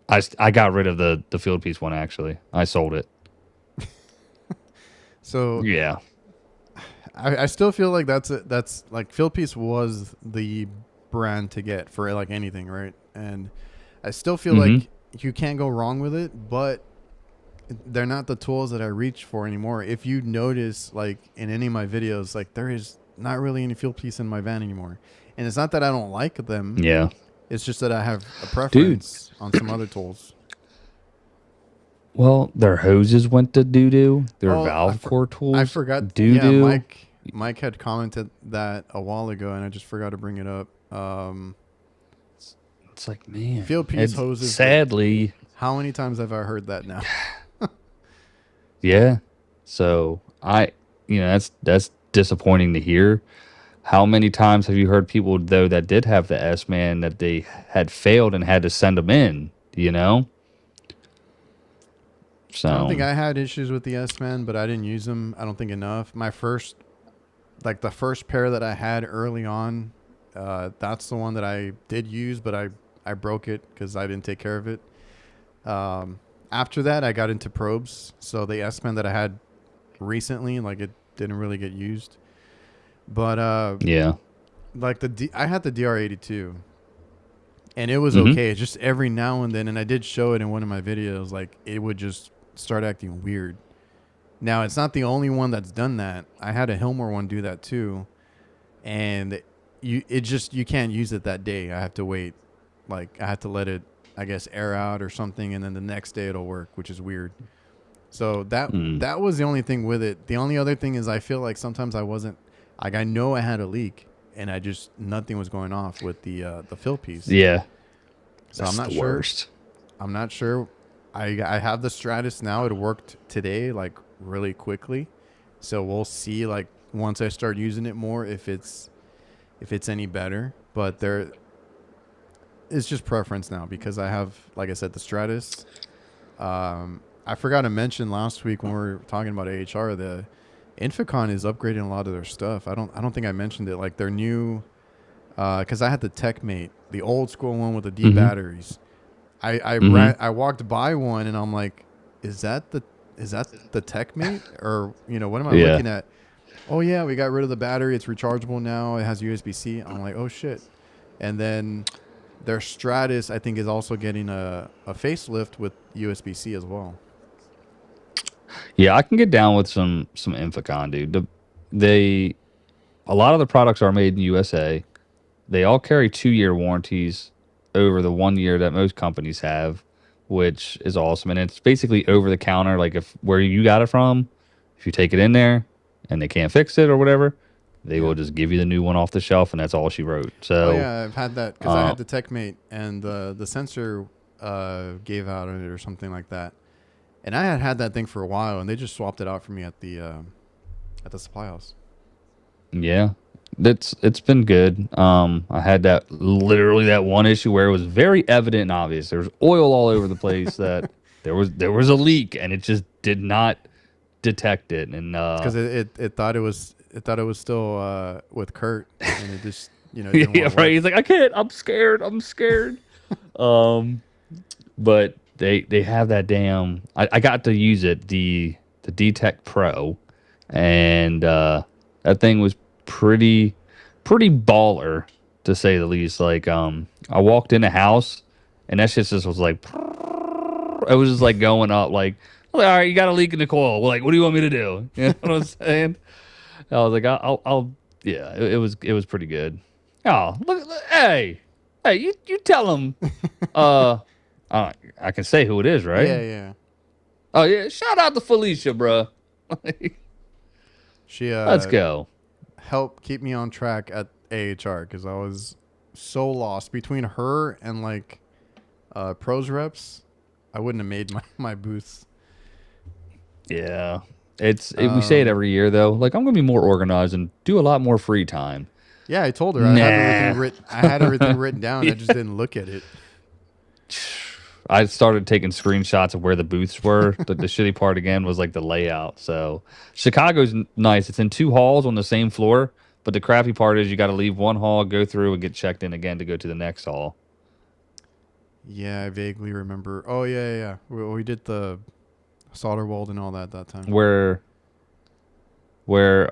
I got rid of the field piece one, actually. I sold it. So yeah. I still feel like that's like field piece was the brand to get for like anything, right? And I still feel like you can't go wrong with it, but they're not the tools that I reach for anymore. If you notice, like in any of my videos, like there is not really any field piece in my van anymore. And it's not that I don't like them. Yeah. It's just that I have a preference on some other tools. Well, their hoses went to doo-doo. Their valve core tools. I forgot. Doo-doo. Yeah, Mike had commented that a while ago, and I just forgot to bring it up. It's like, man. Field piece hoses. Sadly. How many times have I heard that now? Yeah. So that's disappointing to hear. How many times have you heard people, though, that did have the S-Man that they had failed and had to send them in, So I don't think I had issues with the S-Man, but I didn't use them. I don't think enough. The first pair that I had early on, that's the one that I did use, but I broke it because I didn't take care of it. After that, I got into probes. So the S-Man that I had recently, like it didn't really get used. But yeah, like I had the DR82, and it was okay. Just every now and then, and I did show it in one of my videos. Like it would just start acting weird. Now it's not the only one that's done that. I had a Hilmor one do that too, and you can't use it that day. I have to wait. Like I have to let it, I guess, air out or something, and then the next day it'll work, which is weird. So that was the only thing with it. The only other thing is I feel like sometimes I wasn't. Like I know I had a leak, and nothing was going off with the fill piece. Yeah. So I'm not sure. I'm not sure. I have the Stratus now. It worked today, like really quickly. So we'll see. Like once I start using it more, if it's any better. But it's just preference now because I have, like I said, the Stratus. I forgot to mention last week when we were talking about AHR, the Inficon is upgrading a lot of their stuff. I don't think I mentioned it. Like their new, because I had the TechMate, the old school one with the D batteries. I walked by one and I'm like, is that the TechMate, or what am I looking at? Oh yeah, we got rid of the battery. It's rechargeable now. It has USB-C. I'm like, oh shit. And then their Stratus, I think, is also getting a facelift with USB-C as well. Yeah, I can get down with some Inficon, dude. A lot of the products are made in USA. They all carry 2-year warranties over the 1 year that most companies have, which is awesome. And it's basically over the counter. Like if where you got it from, if you take it in there and they can't fix it or whatever, they will just give you the new one off the shelf, and that's all she wrote. So yeah, I've had that because I had the TechMate and the sensor gave out on it or something like that. And I had that thing for a while, and they just swapped it out for me at the supply house. Yeah, it's been good. I had that one issue where it was very evident and obvious. There was oil all over the place that there was a leak, and it just did not detect it. And because it thought it was still with Kurt, and it just didn't yeah, right. He's like, I can't. I'm scared. But they have that damn. I got to use it, the D-Tech Pro, and that thing was pretty baller, to say the least. Like I walked in the house and that shit just was like, it was just like going up like, all right, you got a leak in the coil. Like, what do you want me to do? You know what I'm saying? I was like, I'll yeah, it was pretty good. Oh, look, hey, you tell him. I can say who it is, right? Yeah. Oh yeah, shout out to Felicia, bro. She let's go. Helped keep me on track at AHR because I was so lost between her and like pros reps. I wouldn't have made my booths. Yeah, we say it every year though. Like, I'm gonna be more organized and do a lot more free time. Yeah, I told her I had everything written down. I just didn't look at it. I started taking screenshots of where the booths were. The shitty part again was like the layout. So Chicago's nice. It's in 2 halls on the same floor, but the crappy part is you got to leave one hall, go through, and get checked in again to go to the next hall. Yeah, I vaguely remember. Oh yeah. We did the solder weld and all that time. Where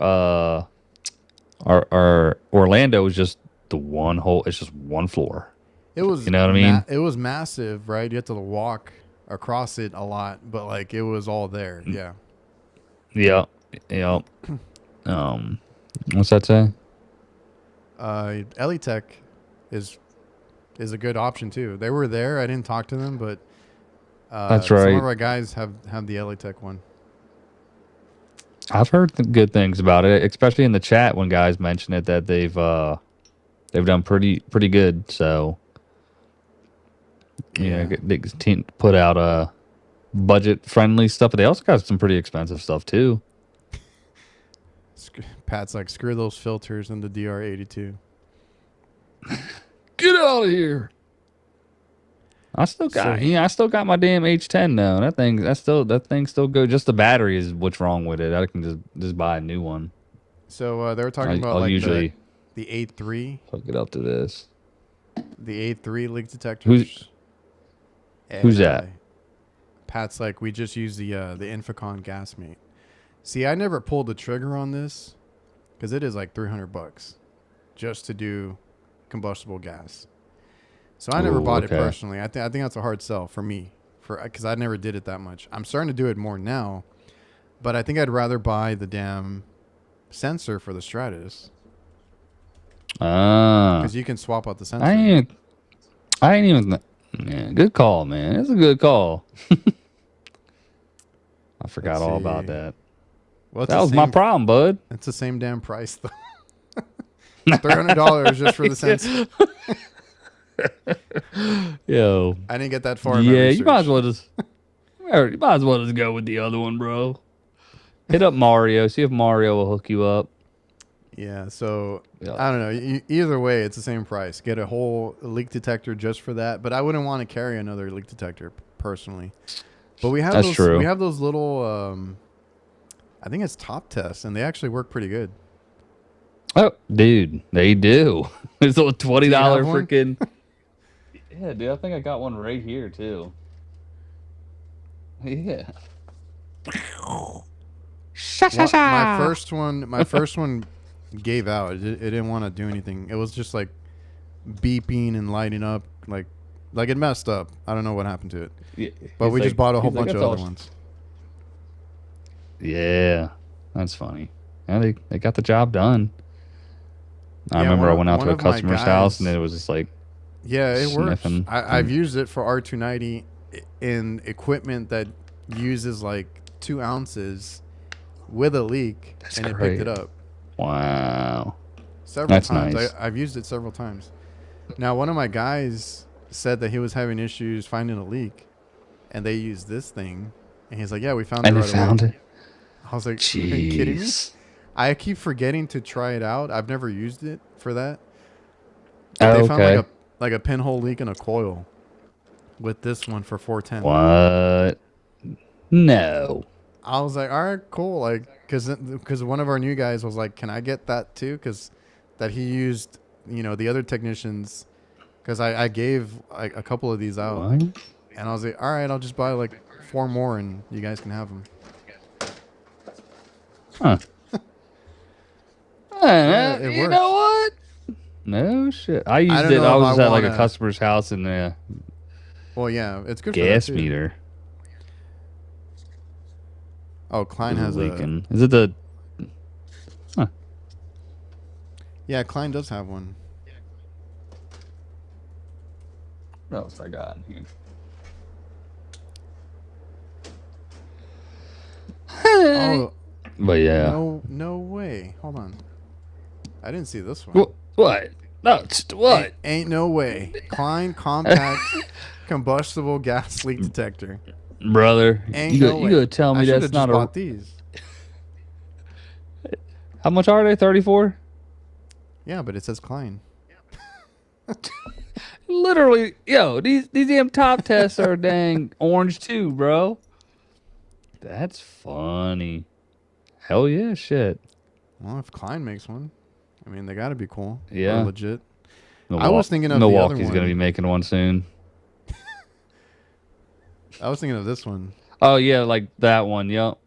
our Orlando was just the one hole. It's just one floor. It was, you know what I mean? It was massive, right? You had to walk across it a lot, but like it was all there. Yeah. Yeah. What's that say? Elitech is a good option too. They were there. I didn't talk to them, but that's right. Some of our guys have the Elitech one. I've heard good things about it, especially in the chat when guys mention it that they've done pretty good. So. Yeah, they put out budget-friendly stuff, but they also got some pretty expensive stuff, too. Pat's like, screw those filters and the DR82. Get out of here. I still got my damn H10 now. That thing still go. Just the battery is what's wrong with it. I can just buy a new one. So they were talking about like usually the 8.3. Hook it up to this. The 8.3 leak detectors. Who's that? Pat's like, we just use the Inficon gas mate. See, I never pulled the trigger on this because it is like $300 just to do combustible gas. So I never bought it personally. I think that's a hard sell for me, because I never did it that much. I'm starting to do it more now, but I think I'd rather buy the damn sensor for the Stratus. Because you can swap out the sensor. I ain't even. Yeah, good call, man. It's a good call. I forgot all about that. Well, that was my problem, bud. It's the same damn price, though. $300 just for the sensor. Yo, I didn't get that far. Yeah, you might as well just go with the other one, bro. Hit up Mario. See if Mario will hook you up. Yeah, so Yeah. I don't know. Either way, it's the same price. Get a whole leak detector just for that, but I wouldn't want to carry another leak detector personally. But we have That's those. true. We have those little. I think it's top tests, and they actually work pretty good. Oh, dude, they do. It's a $20 one? freaking. Yeah, dude. I think I got one right here too. Yeah. Well, my first one gave out. It didn't want to do anything. It was just like beeping and lighting up, like it messed up. I don't know what happened to it, Yeah. but we just bought a whole he's like, bunch of "That's other all." ones. Yeah, that's funny. Yeah, they got the job done. I Yeah, remember I went out one to a of my customer's house and guys. it was just like Yeah, it works. sniffing. I've used it for R290 in equipment that uses like 2 ounces with a leak, That's and it picked great. it up Wow, several that's times. nice. I've used it several times. Now, one of my guys said that he was having issues finding a leak, and they used this thing, and he's like, "Yeah, we found it And they right found away." it. I was like, "Are you kidding me?" Jeez. I keep forgetting to try it out. I've never used it for that. But Oh, they found okay. like a pinhole leak in a coil with this one for 410. What? No. I was like, all right, cool. Like, because one of our new guys was like, can I get that too? Because that he used, the other technicians, because I gave like a couple of these out. What? And I was like, all right, I'll just buy like 4 more and you guys can have them. Huh. It You works. know what? No shit. I used don't it. know I if was I at like a wanna- customer's house and the Well, yeah, it's good for that gas too. meter Oh, Klein was has leaking. Is it the? Yeah, Klein does have one. What else I got here? Oh, But yeah. no way. Hold on. I didn't see this one. What? No, it's what? Ain't no way. Klein compact combustible gas leak detector. Brother, Ain't you no go, way. you gotta tell me I that's should've not just a. bought these. How much are they? 34. Yeah, but it says Klein. Literally, yo, these damn top tests are dang orange too, bro. That's funny. Hell yeah, shit. Well, if Klein makes one, I mean, they got to be cool. Yeah. Or legit. I was thinking of the other Milwaukee's one. gonna be making one soon. I was thinking of this one, Oh yeah, like that one. Yep.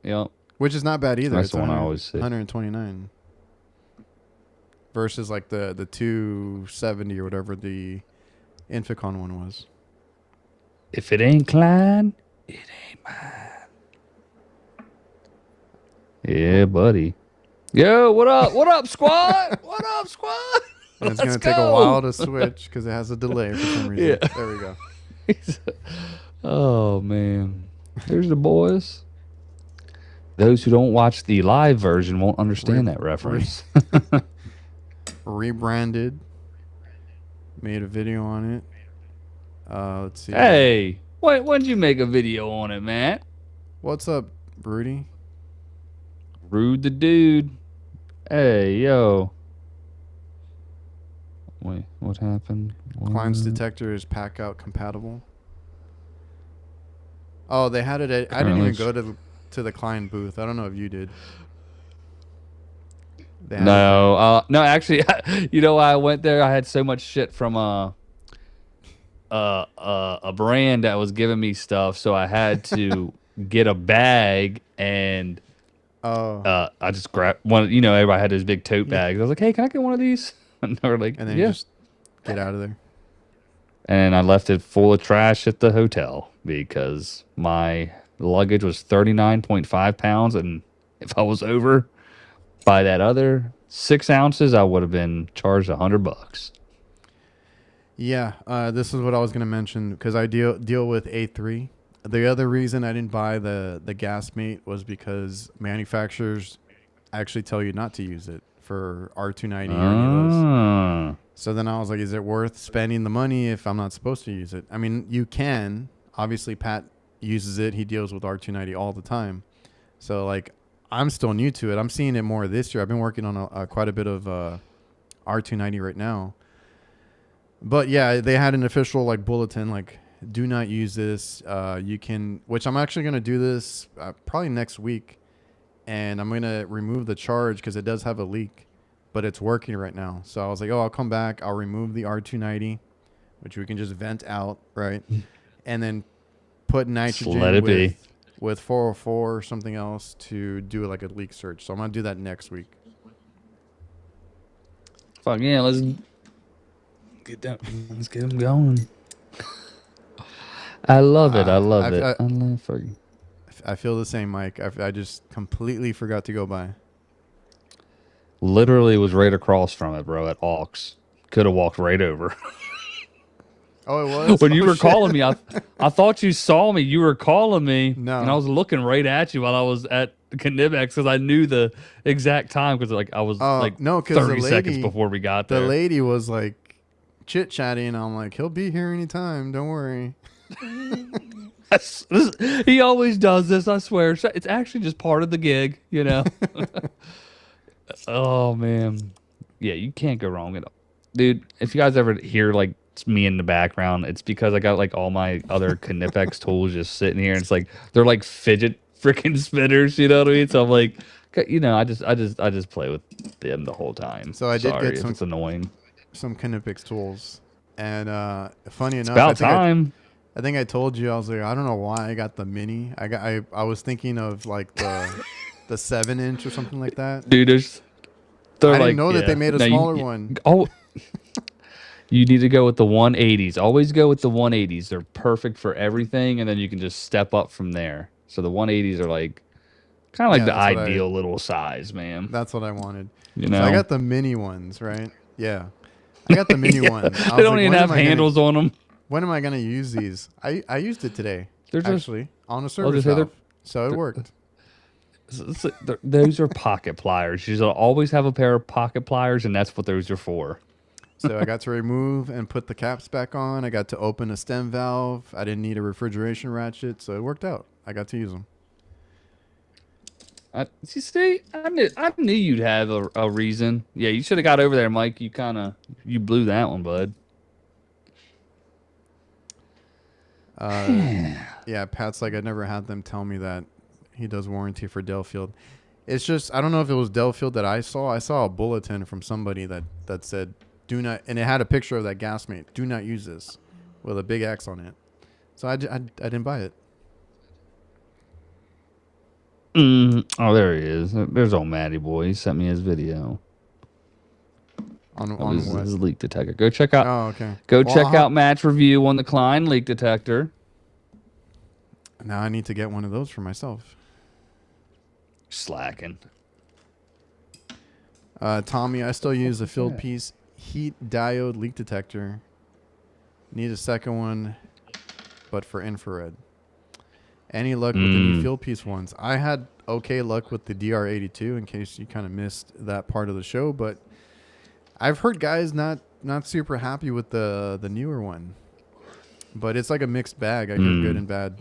which is not bad either. That's It's the one I always see. 129 versus like the 270 or whatever the Inficon one was. If it ain't Klein, it ain't mine. Yeah, buddy. Yo, what up? What up, squad? What up, squad? And it's Let's going to take a go. while to switch because it has a delay for some reason. Yeah. There we go. Oh man, here's the boys. Those who don't watch the live version won't understand that reference. Rebranded. Made a video on it. Let's see. Hey, when'd you make a video on it, man? What's up, Rudy? Rude the dude. Hey, yo. Wait, what happened? Klein's What? detector is pack out compatible. Oh, they had it at, I didn't Apparently even go to the Klein booth. I don't know if you did. They had No, actually, you know why I went there? I had so much shit from a brand that was giving me stuff, so I had to get a bag and I just grabbed one. You know, everybody had those big tote bags. I was like, "Hey, can I get one of these?" And they were like, and then "Yeah." you just get out of there. And I left it full of trash at the hotel because my luggage was 39.5 pounds, and if I was over by that other 6 ounces, I would have been charged $100. Yeah, this is what I was gonna mention because I deal with A3. The other reason I didn't buy the gas mate was because manufacturers actually tell you not to use it for R290 or any of those. Ah. So then I was like, is it worth spending the money if I'm not supposed to use it? I mean, you can. Obviously, Pat uses it. He deals with R290 all the time. So, like, I'm still new to it. I'm seeing it more this year. I've been working on quite a bit of R290 right now. But yeah, they had an official like bulletin like, do not use this. You can, which I'm actually going to do this probably next week. And I'm going to remove the charge because it does have a leak, but it's working right now. So I was like, oh, I'll come back. I'll remove the R290, which we can just vent out, right? And then put nitrogen with 404 or something else to do like a leak search. So I'm going to do that next week. Fuck yeah, let's get that. Let's get them going. I love it. I love it. I love for you. I feel the same, Mike. I just completely forgot to go by. Literally was right across from it, bro, at Aux. Could have walked right over. Oh, it was? When you were calling me, I thought you saw me. You were calling me. No. And I was looking right at you while I was at Knibex because I knew the exact time because like I was no, 30 seconds before we got there. The lady was like chit-chatting. I'm like, he'll be here anytime. Don't worry. He always does this, I swear. It's actually just part of the gig, you know. Oh man, yeah, you can't go wrong at all, dude. If you guys ever hear like it's me in the background, it's because I got like all my other Knipex tools just sitting here, and it's like they're like fidget freaking spinners, you know what I mean? So I'm like, you know, I just play with them the whole time. So I did get some. It's annoying. Some Knipex tools, and funny enough, about time. I think I told you I was like, I don't know why I got the mini. I was thinking of like the 7-inch or something like that. Dude, I didn't know that they made a smaller one. Oh, you need to go with the 180s. Always go with the 180s. They're perfect for everything, and then you can just step up from there. So the 180s are like kind of like the ideal little size, man. That's what I wanted. You know, so I got the mini ones, right? Yeah, I got the mini ones. They don't even have handles on them. When am I going to use these? I used it today, they're actually, on a service valve, so it worked. Those are pocket pliers. You should always have a pair of pocket pliers, and that's what those are for. So I got to remove and put the caps back on. I got to open a stem valve. I didn't need a refrigeration ratchet, so it worked out. I got to use them. I knew you'd have a reason. Yeah, you should have got over there, Mike. You blew that one, bud. Yeah, Pat's like, I never had them tell me that he does warranty for Delfield. It's just, I don't know if it was Delfield that I saw. I saw a bulletin from somebody that said, do not, and it had a picture of that gas mate. Do not use this with a big X on it. So I didn't buy it. Oh, there he is. There's old Matty boy. He sent me his video. On his leak detector. Go check out. Oh, okay. Check out Matt's review on the Klein leak detector. Now I need to get one of those for myself. Slacking. Tommy, I still use a field piece heat diode leak detector. Need a second one, but for infrared. Any luck with the new field piece ones? I had okay luck with the DR82 in case you kind of missed that part of the show, but I've heard guys not super happy with the newer one. But it's like a mixed bag. I hear good and bad.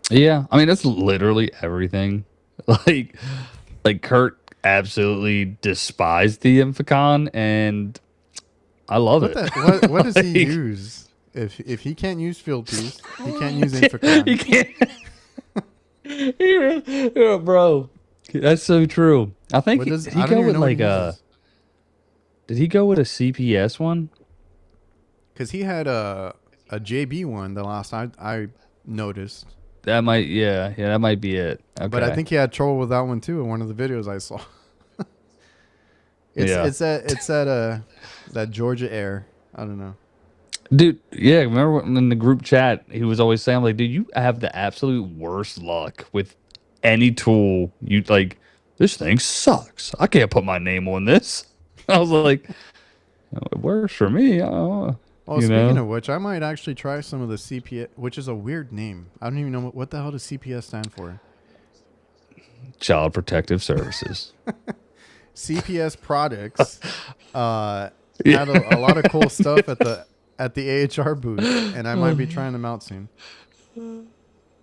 Yeah, I mean that's literally everything. Like Kurt absolutely despised the Inficon, and I love it. What does he use? If he can't use field piece, he can't use Inficon. He can't. Yeah, bro, that's so true. I think did he go with like a? Did he go with a CPS one? Because he had a JB one the last I noticed. That might, that might be it. Okay. But I think he had trouble with that one too in one of the videos I saw. It's that Georgia Air. I don't know. Dude, yeah, remember in the group chat, he was always saying, like, dude, you have the absolute worst luck with any tool. You like, this thing sucks. I can't put my name on this. I was like, it works for me. Well, speaking of which, I might actually try some of the CPS, which is a weird name. I don't even know what the hell does CPS stand for. Child Protective Services. CPS products had a lot of cool stuff at the AHR booth, and I might be trying them out soon.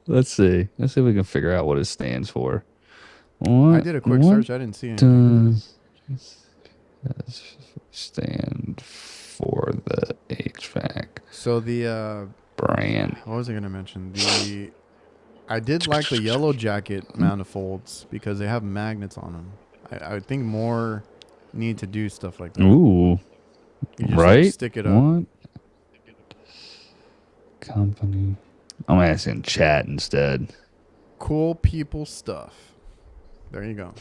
Let's see. Let's see if we can figure out what it stands for. I did a quick search. I didn't see anything. Does stand for the HVAC So the brand? what was I gonna mention? I did like the yellow jacket manifolds because they have magnets on them. I would think more need to do stuff like that. Ooh, You just right? stick it up. What company? I'm asking chat instead. Cool people stuff. There you go.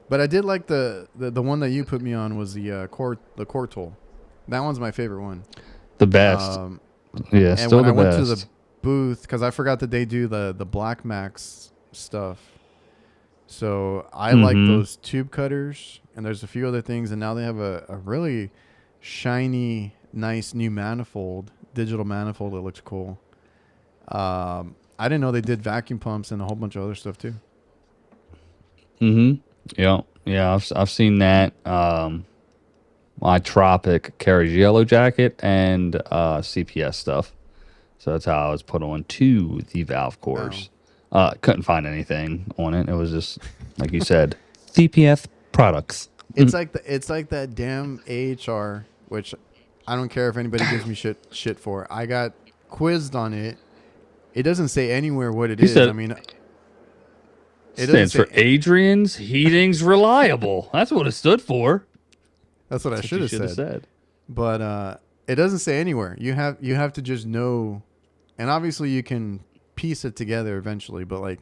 But I did like the one that you put me on was the core tool. That one's my favorite one. The best. Yeah, and still when the I went best. to the booth, because I forgot that they do the Black Max stuff. So I like those tube cutters, and there's a few other things, and now they have a really shiny, nice new manifold, digital manifold that looks cool. I didn't know they did vacuum pumps and a whole bunch of other stuff too. Yeah, I've seen that. My Tropic carries yellow jacket and CPS stuff, so that's how I was put on to the valve cores. Couldn't find anything on it. It was just like you said, CPS products. It's like that damn AHR, which I don't care if anybody gives me shit for. I got quizzed on it. It doesn't say anywhere what it is. I mean, it stands for Adrian's Heating's Reliable. That's what it stood for. That's what I should have said. But it doesn't say anywhere. You have to just know, and obviously you can piece it together eventually. But like,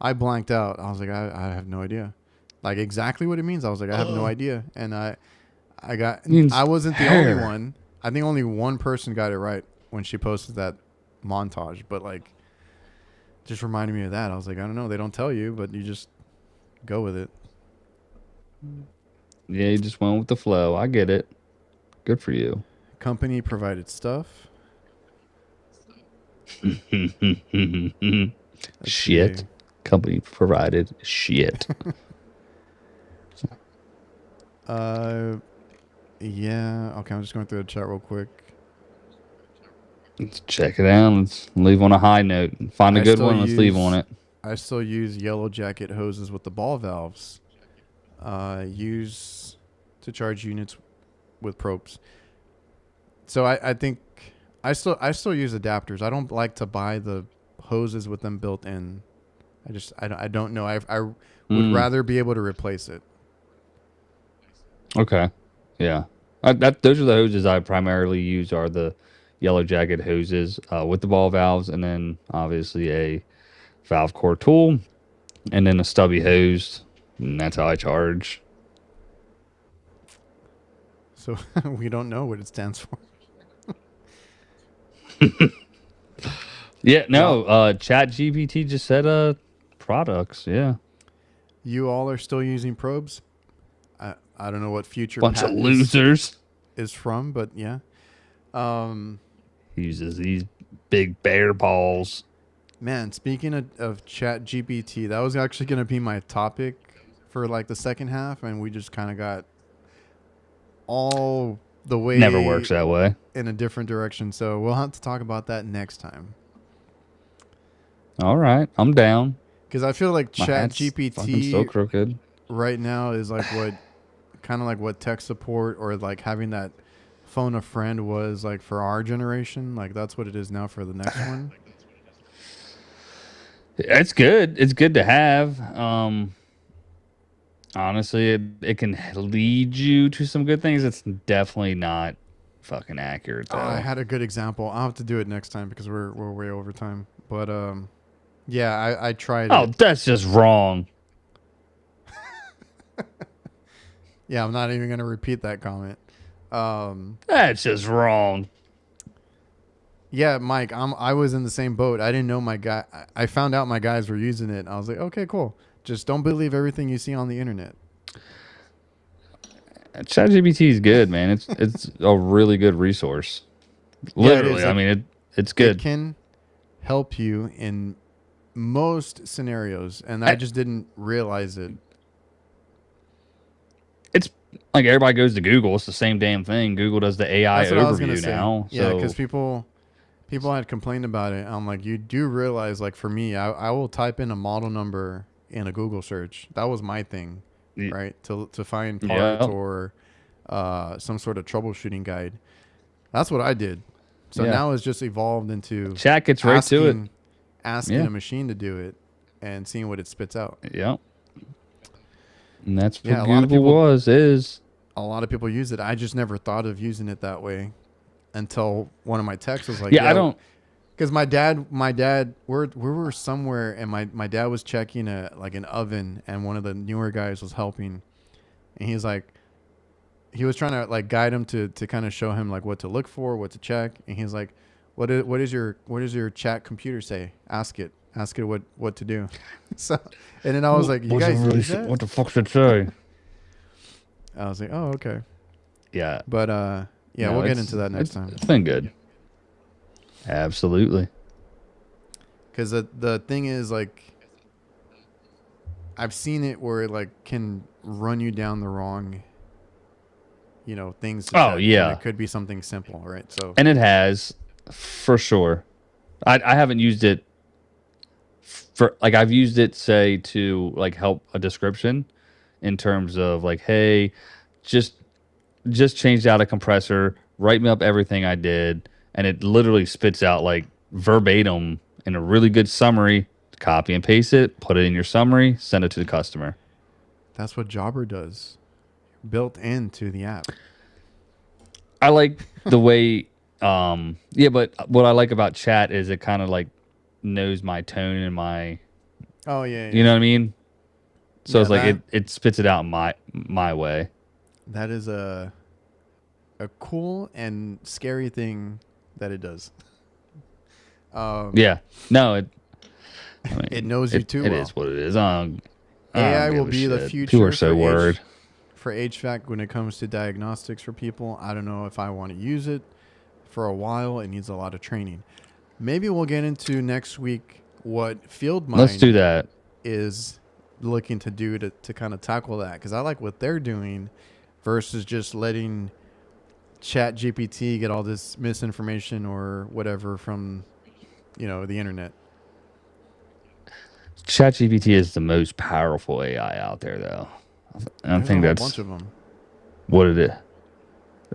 I blanked out. I was like, I have no idea, like exactly what it means. I was like, I have no idea, and I wasn't the only one. I think only one person got it right when she posted that montage. But like, just reminded me of that. I was like, I don't know. They don't tell you, but you just go with it. Yeah, you just went with the flow. I get it. Good for you. Company provided stuff. Shit. See. Company provided shit. Yeah. Okay, I'm just going through the chat real quick. Let's check it out. Let's leave on a high note. Find a good one. Let's leave on it. I still use yellow jacket hoses with the ball valves. Use to charge units with probes. So I think I still use adapters. I don't like to buy the hoses with them built in. I don't know. I would rather be able to replace it. Okay. Yeah. Those are the hoses I primarily use are the yellow jacket hoses with the ball valves, and then obviously a valve core tool, and then a stubby hose, and that's how I charge. So we don't know what it stands for. Yeah, no. Chat GPT just said products. Yeah. You all are still using probes. I don't know what future bunch of losers is from, but yeah. Uses these big bear balls. Man, speaking of Chat GPT, that was actually going to be my topic for like the second half, and we just kind of got all the way. Never works that way. In a different direction, so we'll have to talk about that next time. All right, I'm down. Because I feel like Chat GPT so crooked right now is like what tech support or like having that phone a friend was like for our generation. Like that's what it is now for the next one. It's good. It's good to have. Honestly, it can lead you to some good things. It's definitely not fucking accurate though. I had a good example. I'll have to do it next time because we're way over time. But yeah, I tried it. Oh, that's just wrong. Yeah, I'm not even gonna repeat that comment. That's just wrong. Yeah, Mike, I was in the same boat. I didn't know I found out my guys were using it. I was like, okay, cool. Just don't believe everything you see on the internet. ChatGPT is good, man. It's a really good resource. Literally, yeah, I mean it's good. It can help you in most scenarios, and I just didn't realize it. It's like everybody goes to Google. It's the same damn thing. Google does the AI overview now. Yeah, because people People had complained about it. I'm like, you do realize, like for me, I will type in a model number in a Google search. That was my thing, right? To find parts or some sort of troubleshooting guide. That's what I did. So now it's just evolved into chat gets right to it. Asking a machine to do it and seeing what it spits out. Yeah. And that's what Google is. A lot of people use it. I just never thought of using it that way until one of my texts was like, I don't. Because my dad, we were somewhere, and my dad was checking an oven, and one of the newer guys was helping, and he's like, he was trying to like guide him to kind of show him like what to look for, what to check, and he's like, what does your chat computer say? Ask it what to do. So, and then I was like, you guys use that? What the fuck should it say? I was like, oh, okay. Yeah. But we'll get into that next time. It's been good. Absolutely. Because the thing is, like, I've seen it where it like can run you down the wrong, things. Oh yeah. And it could be something simple, right? So. And it has, for sure. I haven't used it for like I've used it say to like help a description in terms of like, hey, just changed out a compressor, write me up everything I did, and it literally spits out like verbatim in a really good summary. Copy and paste it, put it in your summary, send it to the customer. That's what Jobber does, built into the app. I like the way, but what I like about chat is it kind of like knows my tone and my. Oh yeah. You know what I mean? So it's like it spits it out my way. That is a cool and scary thing that it does. Yeah. No, it knows you too well. It is what it is. AI will be the future. People are so worried. For HVAC when it comes to diagnostics for people. I don't know if I want to use it for a while. It needs a lot of training. Maybe we'll get into next week what FieldMind Let's do that. Is looking to do to kind of tackle that, because I like what they're doing versus just letting Chat GPT get all this misinformation or whatever from the internet. ChatGPT is the most powerful AI out there, though. I think that's a bunch of them. What it is.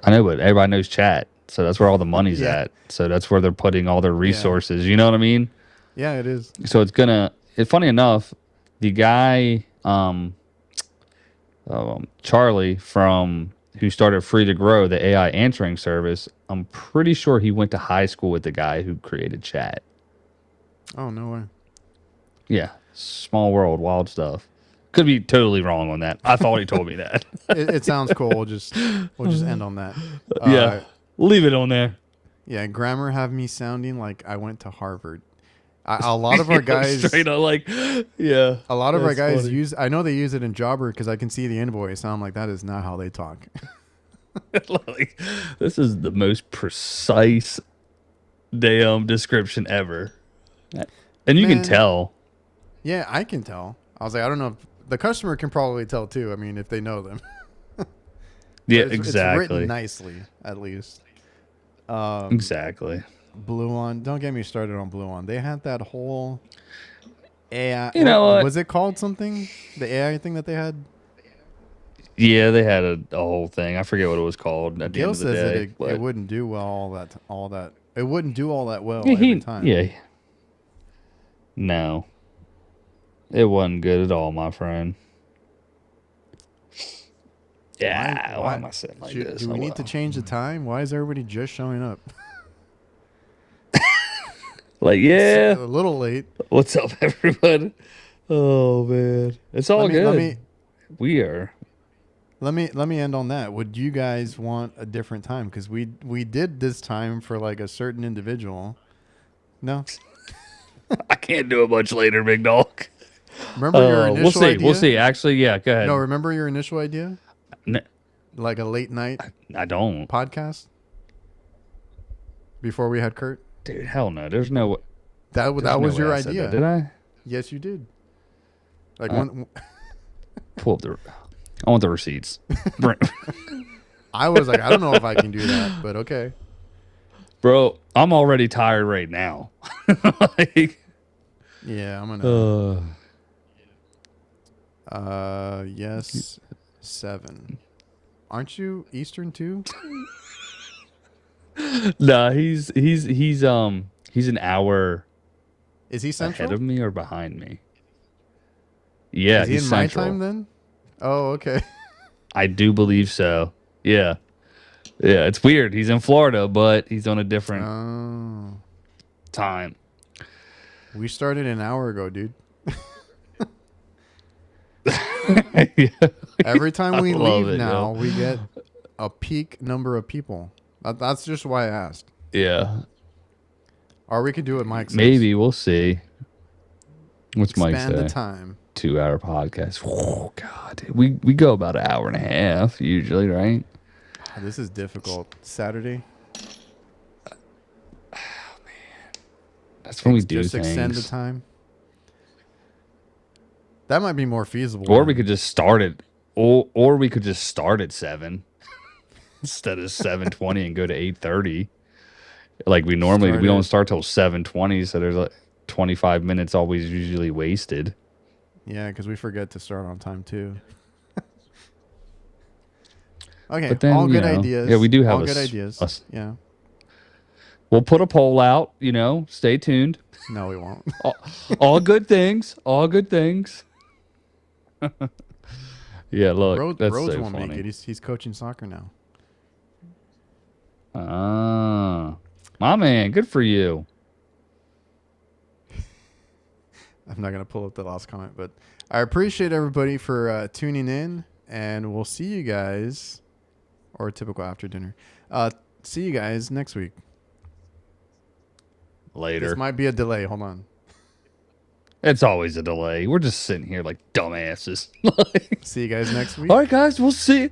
I know, but everybody knows Chat, so that's where all the money's at. So that's where they're putting all their resources. You know what I mean? Yeah, it is. So it's gonna. Funny enough, the guy, Charlie from who started Free to Grow, the AI answering service. I'm pretty sure he went to high school with the guy who created Chat. Oh, no way. Yeah. Small world, wild stuff. Could be totally wrong on that. I thought he told me that. It sounds cool. We'll just end on that. Yeah. Leave it on there. Yeah. Grammar have me sounding like I went to Harvard. A lot of our guys straight up like, yeah. A lot of our guys use. I know they use it in Jobber because I can see the invoice. And I'm like, that is not how they talk. Like, this is the most precise damn description ever, and you can tell. Yeah, I can tell. I was like, I don't know if the customer can probably tell too. I mean, if they know them. Yeah, It's exactly. written nicely, at least. Exactly. Blue On. Don't get me started on Blue On. They had that whole AI. You know what? Was it called something? The AI thing that they had? Yeah, they had a whole thing. I forget what it was called at the Gil end of the says day. that it wouldn't do well all that. It wouldn't do all that well every time. Yeah. No. It wasn't good at all, my friend. Yeah, why am I sitting like this? Do we need to change the time? Why is everybody just showing up? Like, yeah. It's a little late. What's up, everyone? Oh, man. It's all good. We are. Let me end on that. Would you guys want a different time? Because we did this time for like a certain individual. No? I can't do it much later, big dog. Remember your initial idea? We'll see. Actually, yeah, go ahead. No, remember your initial idea? Like a late night I don't. podcast? Before we had Kurt? Dude, hell no. There's no way. That was your idea. That, did I? Yes, you did. Like Pull up I want the receipts. I was like, I don't know if I can do that, but okay. Bro, I'm already tired right now. Like, Yeah, I'm gonna. uh, Yes, 7. Aren't you Eastern too? nah, he's an hour Is he Central? ahead of me or behind me. Yeah, Is he he's in central. my time then? Oh, okay. I do believe so. Yeah. Yeah, it's weird. He's in Florida, but he's on a different Oh, time. we started an hour ago, dude. Yeah. Every time I we love leave it, now, yo. we get a peak number of people. That's just why I asked. Yeah. Or we could do what Mike says. Maybe we'll see. What's Mike Expand the say? time. 2-hour podcast. Oh God. We go about an hour and a half usually, right? This is difficult. Saturday. That's when we do Just extend the things. time. That might be more feasible. Or we could just start it. Or we could just start at 7 instead of 7:20 and go to 8:30. Like we normally we don't start till 7:20, so there's like 25 minutes always usually wasted. Yeah, because we forget to start on time too. Okay, But then, all good you know, ideas. yeah, we do have all a good s- ideas. Yeah. We'll put a poll out, you know, stay tuned. No, we won't. All good things. All good things. Yeah, look, that's Rhodes so won't funny. make it. He's coaching soccer now. Ah, my man, good for you. I'm not gonna pull up the last comment, but I appreciate everybody for tuning in, and we'll see you guys, or typical after dinner. See you guys next week. Later. This might be a delay. Hold on. It's always a delay. We're just sitting here like dumbasses. See you guys next week. All right, guys, we'll see.